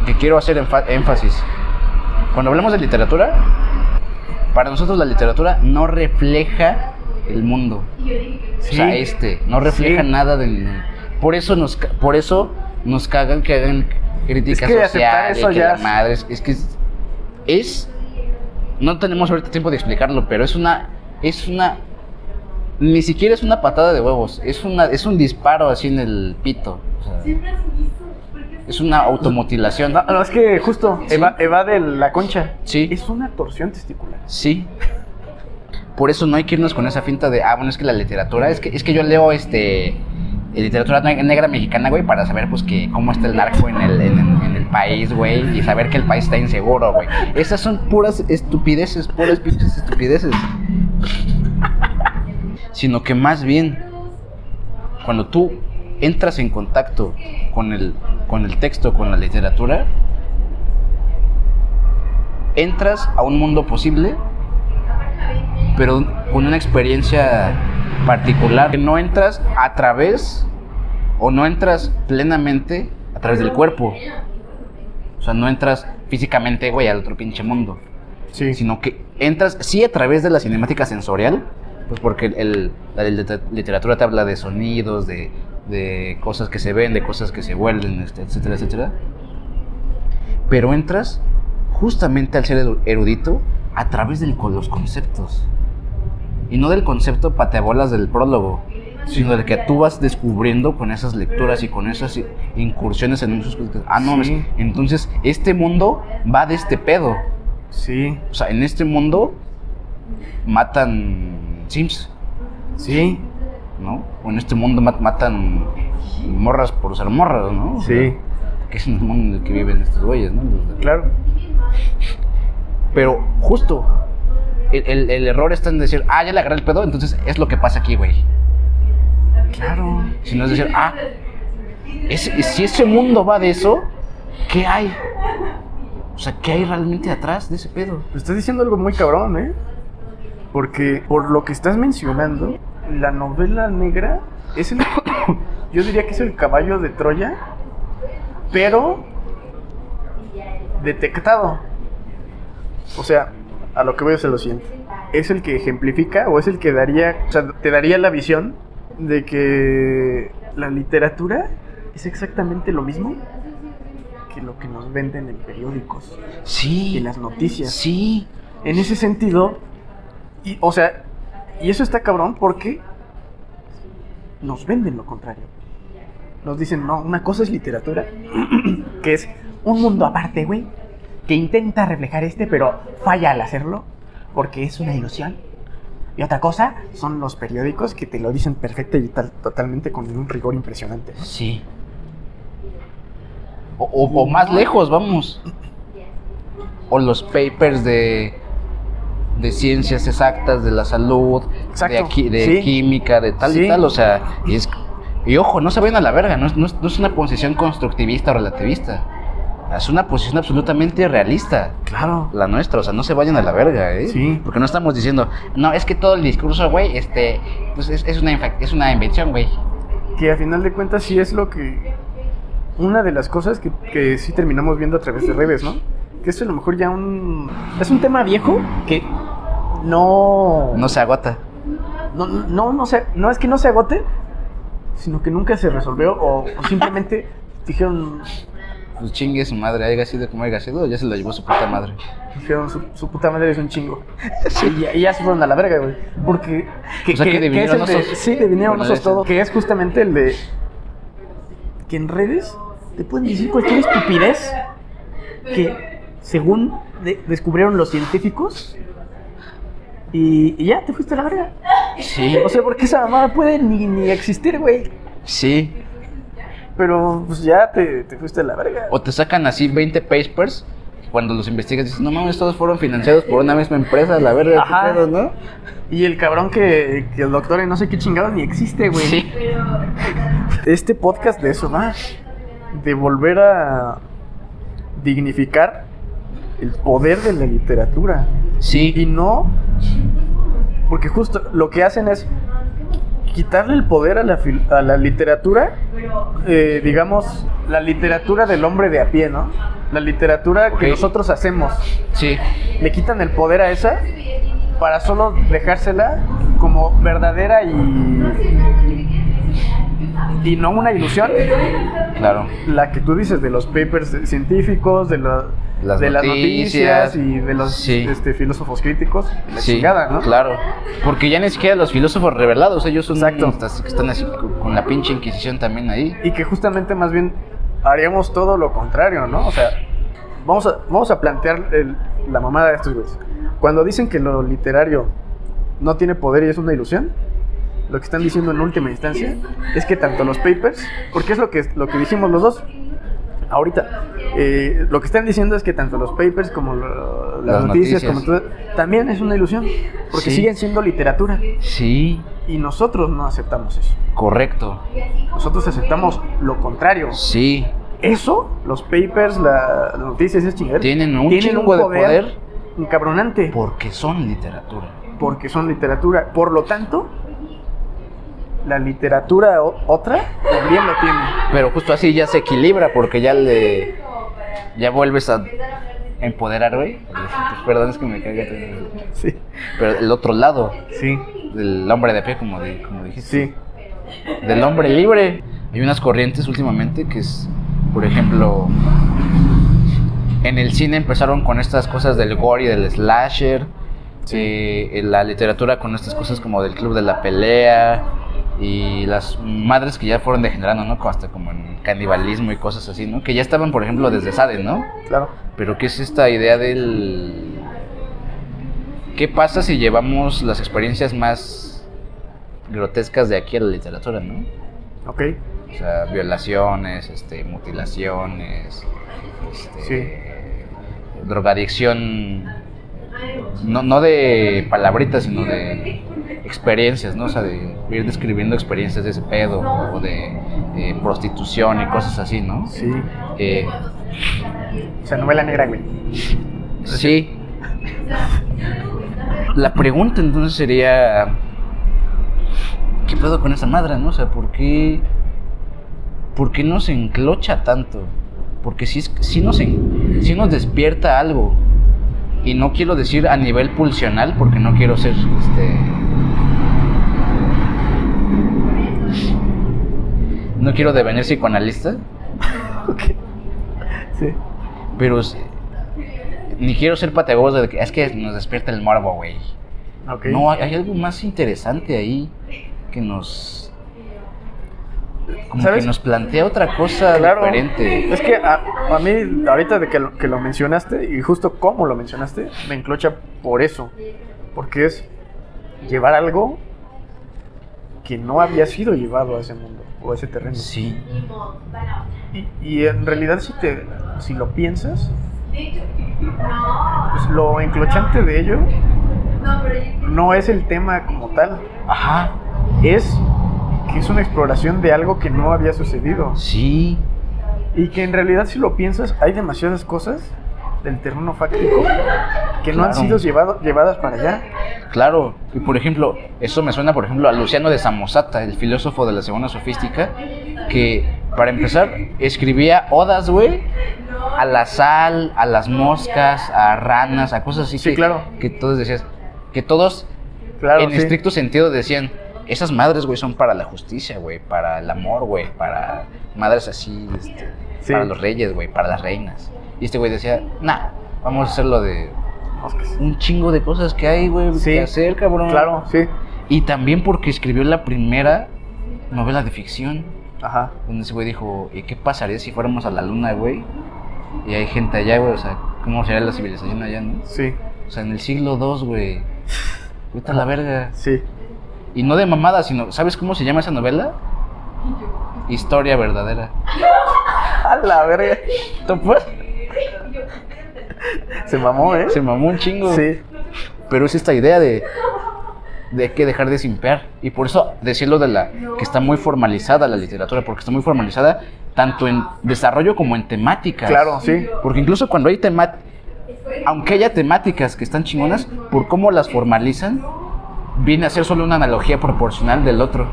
que quiero hacer énfasis. Cuando hablamos de literatura, para nosotros la literatura no refleja el mundo. Sí. O sea, no refleja Sí. nada del... Por eso nos cagan que hagan crítica Es que aceptar social, eso que ya la es- madre... Es... No tenemos ahorita tiempo de explicarlo, pero es una... Ni siquiera es una patada de huevos, es un disparo así en el pito. O sea, es una automutilación. No, es que justo Sí. evade la concha. Sí. Es una torsión testicular. Sí. Por eso no hay que irnos con esa finta de, bueno, es que la literatura, es que yo leo literatura negra mexicana, güey, para saber pues que cómo está el narco en el país, güey, y saber que el país está inseguro, güey. Esas son puras estupideces, puras pinches estupideces. Sino que más bien, cuando tú entras en contacto con el texto, con la literatura, entras a un mundo posible, pero con una experiencia particular. Que no entras a través, o no entras plenamente a través del cuerpo. O sea, no entras físicamente, güey, al otro pinche mundo. Sí. Sino que entras, sí, a través de la cinemática sensorial, pues porque la literatura te habla de sonidos, de cosas que se ven, de cosas que se huelen, etcétera, etcétera. Pero entras justamente al ser erudito a través de los conceptos. Y no del concepto pateabolas del prólogo, sino del que tú vas descubriendo con esas lecturas y con esas incursiones en muchos... no, Sí. entonces este mundo va de este pedo. Sí. O sea, en este mundo matan Sims, Sí. ¿no? O en este mundo matan morras por ser morras, ¿no? O Sí. sea, que es el mundo en el que viven estos güeyes, ¿no? Claro. Pero justo, el error está en decir, ya le agarré el pedo, entonces es lo que pasa aquí, güey. Claro. Sino es decir, si ese mundo va de eso, ¿qué hay? O sea, ¿qué hay realmente atrás de ese pedo? Estás diciendo algo muy cabrón, ¿eh? Porque por lo que estás mencionando, la novela negra es el... yo diría que es el caballo de Troya, pero detectado. O sea, a lo que voy a hacer lo siguiente. Es el que ejemplifica o es el que daría... O sea, te daría la visión de que la literatura es exactamente lo mismo que lo que nos venden en periódicos Sí. y en las noticias. Sí. En ese sentido, y eso está cabrón porque nos venden lo contrario. Nos dicen, no, una cosa es literatura, que es un mundo aparte, güey, que intenta reflejar pero falla al hacerlo porque es una ilusión. Y otra cosa son los periódicos que te lo dicen perfecto y totalmente con un rigor impresionante, ¿no? Sí. O más lejos, vamos. O los papers de ciencias exactas, de la salud, Exacto, de sí. química, de tal Sí. y tal. O sea, y ojo, no se vayan a la verga, no es una posición constructivista o relativista. Es una posición absolutamente realista. Claro. La nuestra, o sea, no se vayan a la verga, ¿eh? Sí. Porque no estamos diciendo, no, es que todo el discurso, güey, pues es una invención, güey. Que a final de cuentas sí es lo que... Una de las cosas que sí terminamos viendo a través de redes, ¿no? Que es a lo mejor ya es un tema viejo que no No se agota. no es que no se agote, sino que nunca se resolvió o simplemente dijeron Pues chingue su madre, haya sido como haya sido, ya se lo llevó su puta madre. su puta madre es un chingo. Y ya se fueron a la verga, güey. Porque O sea, que es divinieron el de, osos. sí, divinieron Bueno, osos ese. todo. Que es justamente el de que en redes te pueden decir cualquier estupidez que según descubrieron los científicos y ya te fuiste a la verga. Sí, O sea, porque esa mamada puede ni existir, güey. sí. Pero pues ya te fuiste a la verga. O te sacan así 20 papers, cuando los investigas dices, no mames, todos fueron financiados por una misma empresa, la verga, Ajá. qué pedo, ¿no? Y el cabrón que el doctor en no sé qué chingados ni existe, güey. Sí. Este podcast de eso va. De volver a dignificar el poder de la literatura. Sí. Y no, porque justo lo que hacen es quitarle el poder a la literatura, digamos, la literatura del hombre de a pie, ¿no? La literatura que nosotros hacemos. Sí. Le quitan el poder a esa para solo dejársela como verdadera y no una ilusión. Claro. La que tú dices de los papers científicos, de las noticias y de los filósofos críticos, la chingada, ¿no? Claro, porque ya ni siquiera los filósofos revelados, ellos son Exacto. Que están así con la pinche Inquisición también ahí. Y que justamente más bien haríamos todo lo contrario, ¿no? O sea, vamos a plantear la mamada de estos güeyes. Cuando dicen que lo literario no tiene poder y es una ilusión, lo que están diciendo en última instancia es que tanto los papers, porque es lo que dijimos los dos ahorita, lo que están diciendo es que tanto los papers como las noticias como todo, también es una ilusión, porque siguen siendo literatura. Sí. Y nosotros no aceptamos eso. Correcto. Nosotros aceptamos lo contrario. Sí. Eso, los papers, las noticias, es chingadera, tienen un chingo de poder encabronante. Porque son literatura. Porque son literatura. Por lo tanto, la literatura otra también lo tiene. Pero justo así ya se equilibra porque ya vuelves a empoderar, güey. Perdón, es que me caga. Sí. Pero el otro lado. Sí. Del hombre de pie, como dijiste. Sí. Del hombre libre. Hay unas corrientes últimamente que es, por ejemplo, en el cine empezaron con estas cosas del gore y del slasher. Sí. La literatura con estas cosas como del club de la pelea. Y las madres que ya fueron degenerando, ¿no? Hasta como en canibalismo y cosas así, ¿no? Que ya estaban, por ejemplo, desde Sade, ¿no? Claro. Pero ¿qué es esta idea del... ¿Qué pasa si llevamos las experiencias más grotescas de aquí a la literatura, ¿no? Ok. O sea, violaciones, mutilaciones, drogadicción, no de palabritas, sino de experiencias, ¿no? O sea, de ir describiendo experiencias de ese pedo, o de prostitución y cosas así, ¿no? Sí. O sea, novela negra, güey. Sí. La pregunta entonces sería, ¿qué pedo con esa madre, no? O sea, ¿por qué nos enclocha tanto? Porque sí nos despierta algo. Y no quiero decir a nivel pulsional, porque no quiero ser no quiero devenir psicoanalista. Okay. Sí. Pero ni quiero ser pateagoso de que es que nos despierta el morbo, güey. Okay. No, hay algo más interesante ahí que nos... Como ¿sabes? Que nos plantea otra cosa diferente. Es que a mí, ahorita de que lo mencionaste, y justo como lo mencionaste, me enclocha por eso. Porque es llevar algo que no había sido llevado a ese mundo o a ese terreno. Sí. Y en realidad si lo piensas, pues lo enclochante de ello no es el tema como tal. Ajá. Es que es una exploración de algo que no había sucedido. Sí. Y que en realidad si lo piensas, hay demasiadas cosas del terreno fáctico que no han sido llevadas para allá. Claro, y por ejemplo, eso me suena por ejemplo a Luciano de Samosata, el filósofo de la segunda sofística, que para empezar escribía odas, güey, a la sal, a las moscas, a ranas, a cosas así. Sí, claro. Que todos decías, que todos en estricto sentido decían, esas madres, güey, son para la justicia, güey, para el amor, güey, para madres así, para los reyes, güey, para las reinas. Y este güey decía, nah, vamos a hacerlo de un chingo de cosas que hay, güey, que hacer, cabrón. Claro, sí. Y también porque escribió la primera novela de ficción. Ajá. Donde ese güey dijo, ¿y qué pasaría si fuéramos a la luna, güey? Y hay gente allá, güey, o sea, ¿cómo sería la civilización allá, no? Sí. O sea, en el siglo II, güey. Vete a la verga. Sí. Y no de mamada, sino, ¿sabes cómo se llama esa novela? Historia verdadera. A la verga. ¿Topas? Se mamó, ¿eh? Se mamó un chingo. Sí. Pero es esta idea de que dejar de simpear. Y por eso decirlo que está muy formalizada la literatura, porque está muy formalizada tanto en desarrollo como en temáticas. Claro, sí. Porque incluso cuando hay aunque haya temáticas que están chingonas, por cómo las formalizan, viene a ser solo una analogía proporcional del otro.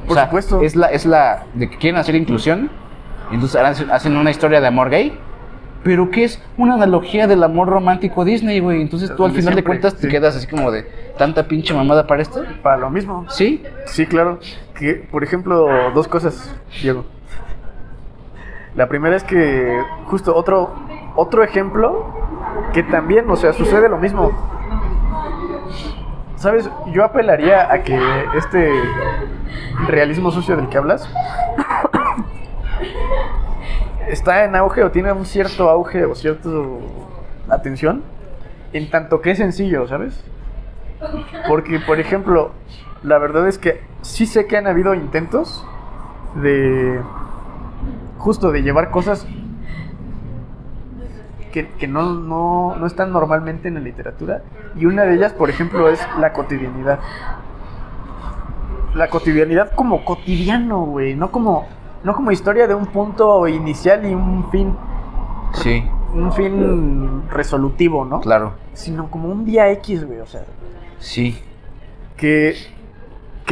Por supuesto. Es la de que quieren hacer inclusión, entonces hacen una historia de amor gay, pero que es una analogía del amor romántico Disney, güey. Entonces tú al final de cuentas te quedas así como de tanta pinche mamada para esto. Para lo mismo. ¿Sí? Sí, claro. Que, por ejemplo, dos cosas, Diego. La primera es que justo otro ejemplo que también, o sea, sucede lo mismo. ¿Sabes? Yo apelaría a que este realismo sucio del que hablas está en auge o tiene un cierto auge o cierta atención en tanto que es sencillo, ¿sabes? Porque, por ejemplo, la verdad es que sí sé que han habido intentos de justo de llevar cosas que no están normalmente en la literatura, y una de ellas, por ejemplo, es la cotidianidad. La cotidianidad como cotidiano, güey, no como historia de un punto inicial y un fin. Sí. Un fin resolutivo, ¿no? Claro. Sino como un día X, güey, o sea. Sí. Que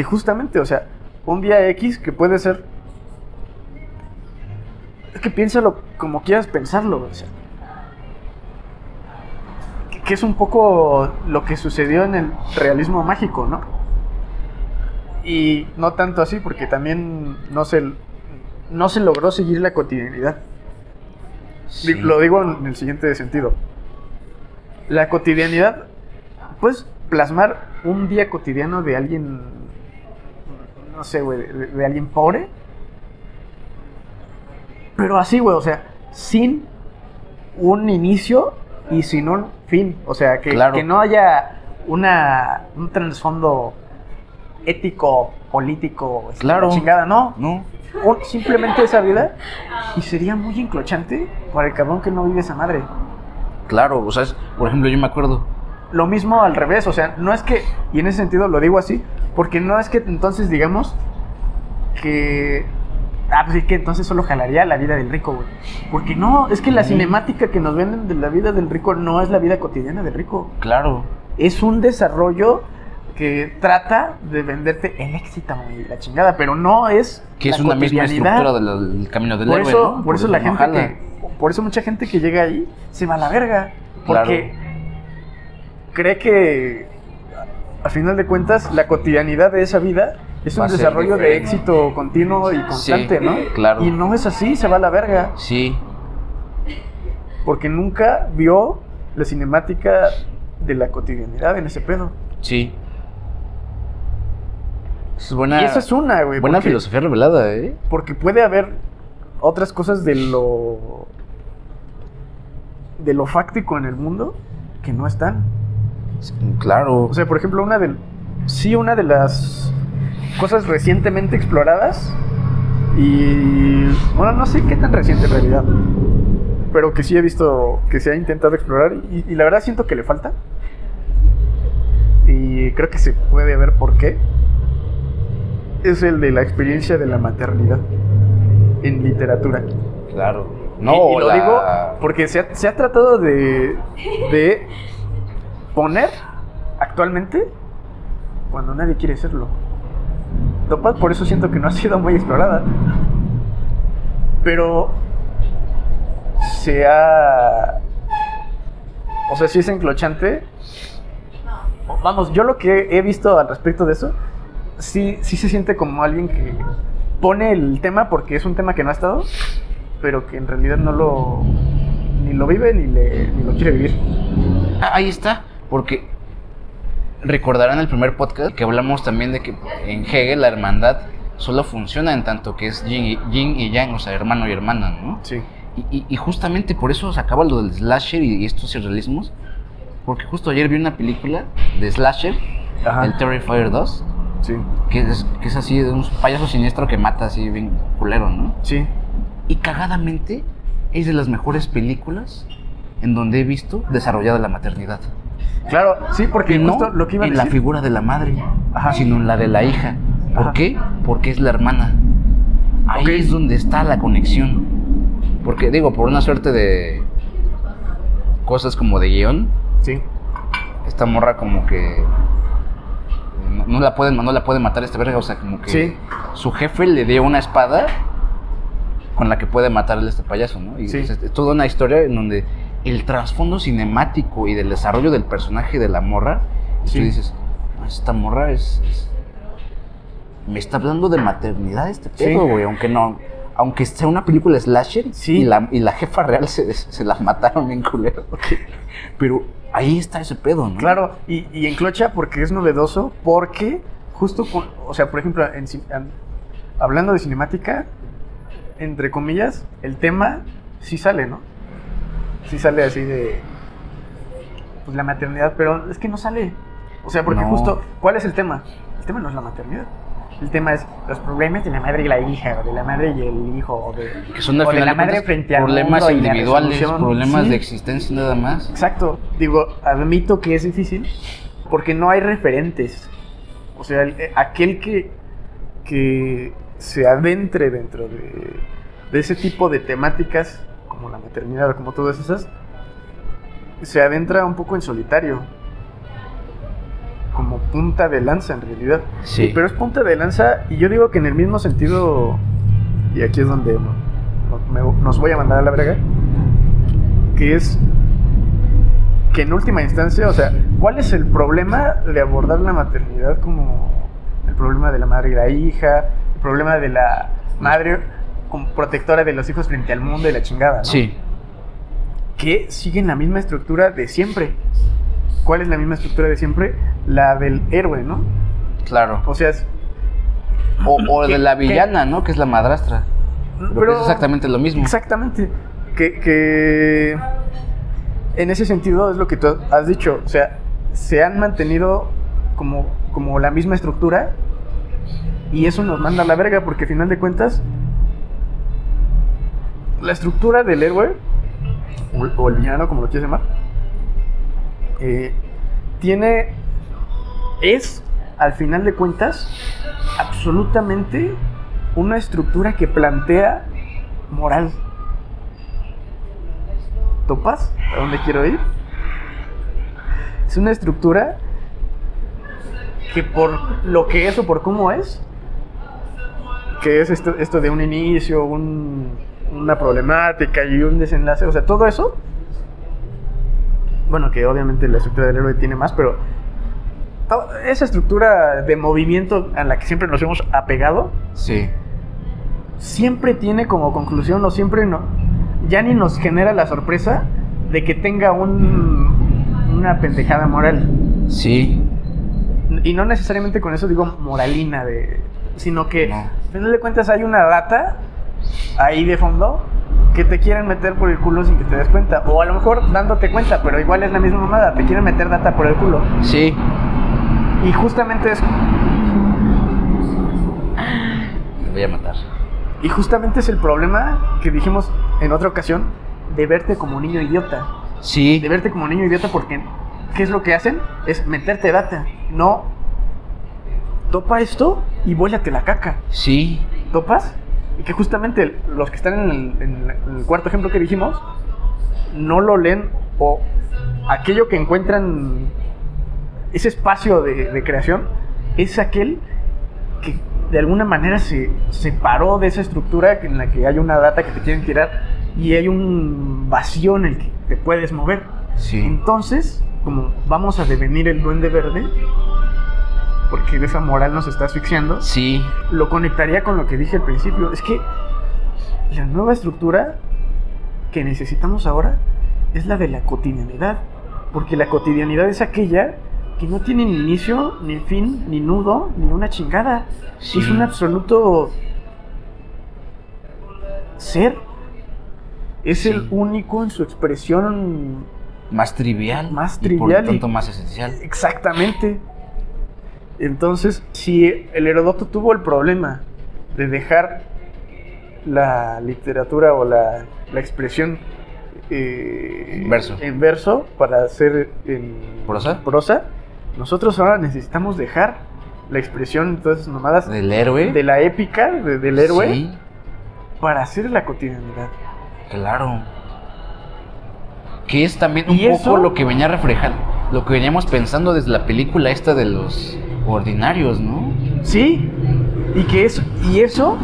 justamente, o sea, un día X que puede ser... Es que piénsalo como quieras pensarlo, o sea. Que es un poco lo que sucedió en el realismo mágico, ¿no? Y no tanto así, porque también no se logró seguir la cotidianidad. Sí. Lo digo en el siguiente sentido. La cotidianidad, puedes plasmar un día cotidiano de alguien, no sé, güey, de alguien pobre, pero así, güey, o sea, sin un inicio y sin un fin. O sea, que no haya un trasfondo ético, político, claro. Chingada, no. No. Simplemente esa vida, y sería muy enclochante para el cabrón que no vive esa madre. Claro, o sea, por ejemplo, yo me acuerdo. Lo mismo al revés, o sea, no es que, y en ese sentido lo digo así, porque no es que entonces digamos que... pues es que entonces solo jalaría la vida del rico, güey. Porque no, es que la cinemática que nos venden de la vida del rico no es la vida cotidiana del rico. Claro. Es un desarrollo que trata de venderte el éxito y la chingada, pero no es que es una misma estructura del camino del héroe, ¿no? Por eso la gente por eso mucha gente que llega ahí se va a la verga, porque cree que al final de cuentas la cotidianidad de esa vida es un desarrollo de éxito continuo y constante, sí, ¿no? Claro. Y no es así, se va a la verga. Sí. Porque nunca vio la cinemática de la cotidianidad en ese pedo. Sí. Es buena, y esa es una, güey. Buena filosofía revelada, ¿eh? Porque puede haber otras cosas de lo fáctico en el mundo que no están. Claro. O sea, por ejemplo, una de las cosas recientemente exploradas, y bueno, no sé qué tan reciente en realidad, pero que sí he visto que se ha intentado explorar, y la verdad siento que le falta, y creo que se puede ver por qué. Es el de la experiencia de la maternidad en literatura. Claro. No, y lo digo porque se ha tratado de poner actualmente cuando nadie quiere serlo. Por eso siento que no ha sido muy explorada. Pero o sea, sí es enclochante. Vamos, yo lo que he visto al respecto de eso, sí se siente como alguien que pone el tema porque es un tema que no ha estado, pero que en realidad ni lo vive ni lo quiere vivir. Ahí está, porque recordarán el primer podcast que hablamos también de que en Hegel la hermandad solo funciona en tanto que es yin y yang, o sea, hermano y hermana, ¿no? Sí. Y justamente por eso se acaba lo del slasher y estos surrealismos, porque justo ayer vi una película de slasher, Ajá. el Terrifier 2, sí. que es así de un payaso siniestro que mata así bien culero, ¿no? Sí. Y cagadamente es de las mejores películas en donde he visto desarrollada la maternidad. Claro, sí, porque y justo no lo que iba a decir, en la figura de la madre, Ajá. sino en la de la hija. ¿Por Ajá. qué? Porque es la hermana. Ahí Ok. es donde está la conexión. Porque digo, por una suerte de cosas como de guión, Sí. esta morra como que no la puede matar este verga, o sea, como que Sí. su jefe le dio una espada con la que puede matarle a este payaso, ¿no? Y Sí. es toda una historia en donde el trasfondo cinemático y del desarrollo del personaje de la morra, y Sí. tú dices, "No, esta morra me está hablando de maternidad este pedo, Sí. güey, aunque sea una película slasher Sí. y la jefa real se la mataron bien culero. Pero ahí está ese pedo, ¿no? Claro, y enclocha porque es novedoso, porque justo, o sea, por ejemplo, hablando de cinemática, entre comillas, el tema sí sale, ¿no? Sí sale así de, pues la maternidad, pero es que no sale. O sea, porque No. justo, ¿cuál es el tema? El tema no es la maternidad. El tema es los problemas de la madre y la hija, o de la madre y el hijo, o de, Que son al o de final la de madre cuentas frente al problemas mundo y la individuales, resolución. problemas Sí. de existencia nada más. Exacto. Digo, admito que es difícil porque no hay referentes. O sea, aquel que se adentre dentro de ese tipo de temáticas, como la maternidad, como todas esas, se adentra un poco en solitario. Como punta de lanza, en realidad. Sí. Pero es punta de lanza, y yo digo que en el mismo sentido, y aquí es donde nos voy a mandar a la verga, que es que en última instancia, o sea, ¿cuál es el problema de abordar la maternidad como el problema de la madre y la hija, el problema de la madre como protectora de los hijos frente al mundo y la chingada, ¿no? Sí. Que siguen la misma estructura de siempre. ¿Cuál es la misma estructura de siempre? La del héroe, ¿no? Claro. O sea, O de ¿Qué- la qué? villana, ¿no? Que es la madrastra. Pero es exactamente lo mismo. Exactamente. Que en ese sentido es lo que tú has dicho. O sea, se han mantenido como la misma estructura. Y eso nos manda a la verga porque al final de cuentas la estructura del héroe o el villano, como lo quieras llamar, es al final de cuentas absolutamente una estructura que plantea moral. ¿Topas? ¿A dónde quiero ir? Es una estructura que por lo que es o por cómo es, que es esto de un inicio, una problemática y un desenlace, o sea, todo eso, bueno, que obviamente la estructura del héroe tiene más, pero esa estructura de movimiento a la que siempre nos hemos apegado, Sí. siempre tiene como conclusión, o siempre no, ya ni nos genera la sorpresa de que tenga una pendejada moral. Sí. Y no necesariamente con eso digo moralina, sino que No. al final de cuentas hay una data ahí de fondo que te quieren meter por el culo sin que te des cuenta. O a lo mejor dándote cuenta, pero igual es la misma mamada, te quieren meter data por el culo. Sí. Y justamente es... Te voy a matar. Y justamente es el problema que dijimos en otra ocasión de verte como niño idiota. Sí. De verte como niño idiota porque ¿qué es lo que hacen? Es meterte data. No, topa esto y vuélate la caca. Sí. ¿Topas? Y que justamente los que están en el cuarto ejemplo que dijimos no lo leen, o aquello que encuentran, ese espacio de creación, es aquel que de alguna manera se separó de esa estructura en la que hay una data que te quieren tirar y hay un vacío en el que te puedes mover. Sí. Entonces, como vamos a devenir el duende verde, porque esa moral nos está asfixiando, Sí. lo conectaría con lo que dije al principio. Es que la nueva estructura que necesitamos ahora es la de la cotidianidad. Porque la cotidianidad es aquella que no tiene ni inicio, ni fin, ni nudo, ni una chingada. Sí. Es un absoluto ser. Es Sí. el único en su expresión. Más trivial. Más Y trivial por lo tanto y- más esencial. Exactamente. Entonces, si el Heródoto tuvo el problema de dejar la literatura o la expresión Verso. en verso para hacer en ¿Prosa? nosotros ahora necesitamos dejar la expresión, entonces, mamadas Del héroe. de la épica, del héroe, Sí. para hacer la cotidianidad. Claro. Que es también un ¿Y poco eso? lo que venía reflejando, lo que veníamos pensando desde la película esta de los ordinarios, ¿no? Sí, y eso,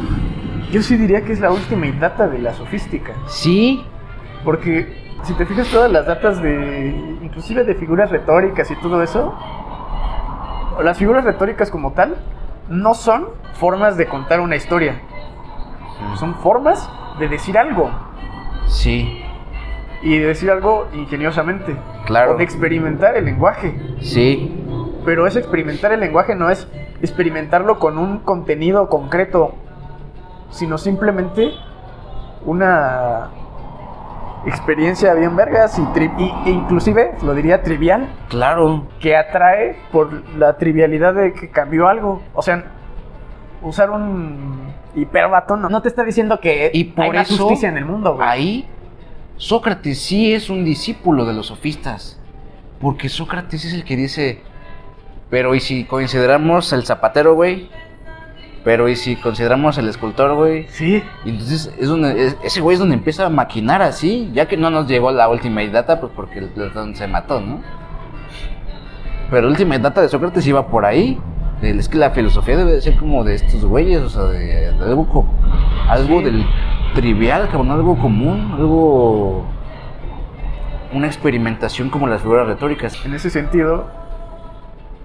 yo sí diría que es la última data de la sofística. Sí, Porque si te fijas todas las datas inclusive de figuras retóricas y todo eso, las figuras retóricas como tal, no son formas de contar una historia. Son formas de decir algo. sí, Y de decir algo ingeniosamente. claro. O de experimentar el lenguaje. Sí, Pero ese experimentar el lenguaje no es experimentarlo con un contenido concreto, sino simplemente una experiencia bien vergas e inclusive, lo diría, trivial, claro. que atrae por la trivialidad de que cambió algo. O sea, usar un hiperbatón no te está diciendo que Y por hay una eso, justicia en el mundo, güey. ahí, Sócrates sí es un discípulo de los sofistas. Porque Sócrates es el que dice, pero ¿y si consideramos el zapatero, güey? Pero ¿y si consideramos el escultor, güey? Sí, Y entonces ese güey es donde empieza a maquinar así, ya que no nos llegó la Ultimate Data, pues porque el Platón se mató, ¿no? Pero la Ultimate Data de Sócrates iba por ahí. Es que la filosofía debe de ser como de estos güeyes, o sea, de algo, algo Sí. del trivial, cabrón, algo común, algo... Una experimentación como las figuras retóricas. en ese sentido,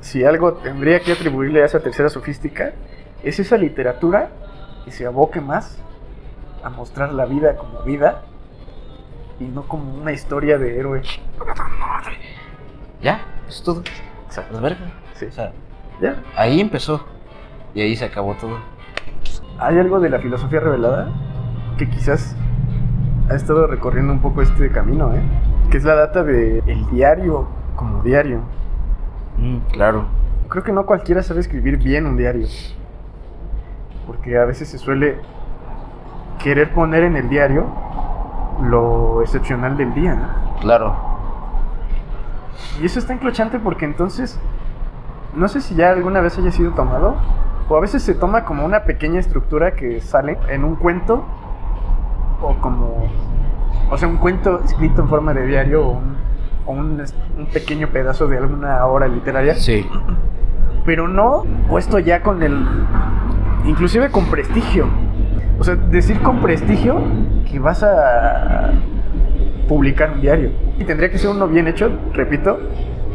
si algo tendría que atribuirle a esa tercera sofística, es esa literatura que se aboque más a mostrar la vida como vida y no como una historia de héroe. Ya, eso es todo. Exacto. Las vergas. Sí. O sea, ¿Ya? ahí empezó. Y ahí se acabó todo. Hay algo de la filosofía revelada que quizás ha estado recorriendo un poco este camino, que es la data de el diario como diario. Claro. Creo que no cualquiera sabe escribir bien un diario, porque a veces se suele querer poner en el diario lo excepcional del día, ¿no? Claro. Y eso está enclochante porque entonces, no sé si ya alguna vez haya sido tomado, o a veces se toma como una pequeña estructura que sale en un cuento, o sea, un cuento escrito en forma de diario, o un pequeño pedazo de alguna obra literaria, Sí. pero no puesto ya con inclusive con prestigio. O sea, decir con prestigio que vas a publicar un diario. Y tendría que ser uno bien hecho, repito,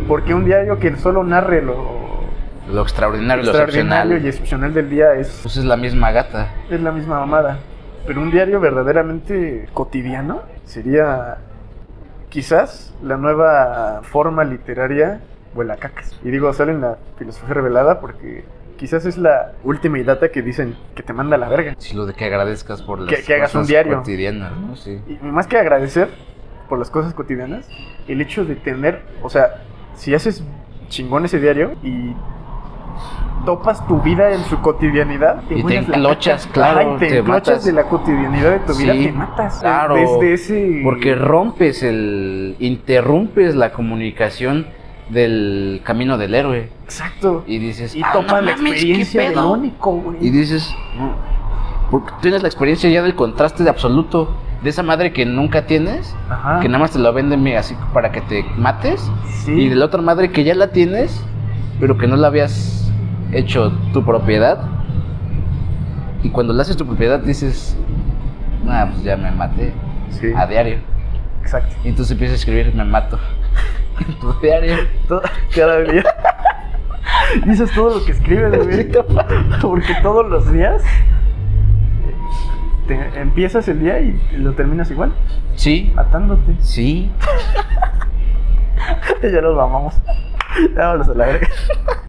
porque un diario que solo narre Lo extraordinario, lo extraordinario y excepcional. excepcional del día Pues es la misma gata. es la misma mamada. Pero un diario verdaderamente cotidiano sería quizás la nueva forma literaria Vuelacacas. Y digo, sale en la filosofía revelada porque quizás es la última data que dicen que te manda a la verga. Sí, lo de que agradezcas por las Que hagas un cosas diario. cotidianas, ¿no? Sí. Y más que agradecer por las cosas cotidianas, el hecho de tener, o sea, si haces chingón ese diario y topas tu vida en su cotidianidad Y te hueles la enclochas, caca. claro, Ajá, y te te enclochas matas. de la cotidianidad de tu vida, Sí, te matas. claro. Desde ese... Porque interrumpes la comunicación del camino del héroe. Exacto. Y dices, Y "Ah, topas no la mames, experiencia ¿qué del pedo?". único, güey. Y dices, no, porque tienes la experiencia ya del contraste de absoluto. De esa madre que nunca tienes, Ajá. que nada más te lo venden así para que te mates. Sí. Y de la otra madre que ya la tienes, pero que no la habías hecho tu propiedad. Y cuando la haces tu propiedad dices, pues ya me maté Sí. a diario. Exacto. Y entonces empiezas a escribir, me mato. En tu diario. Cada día. Y eso es todo lo que escribes, güey. Porque todos los días empiezas el día y lo terminas igual, Sí, matándote. sí. Ya nos vamos. Vámonos a la verga.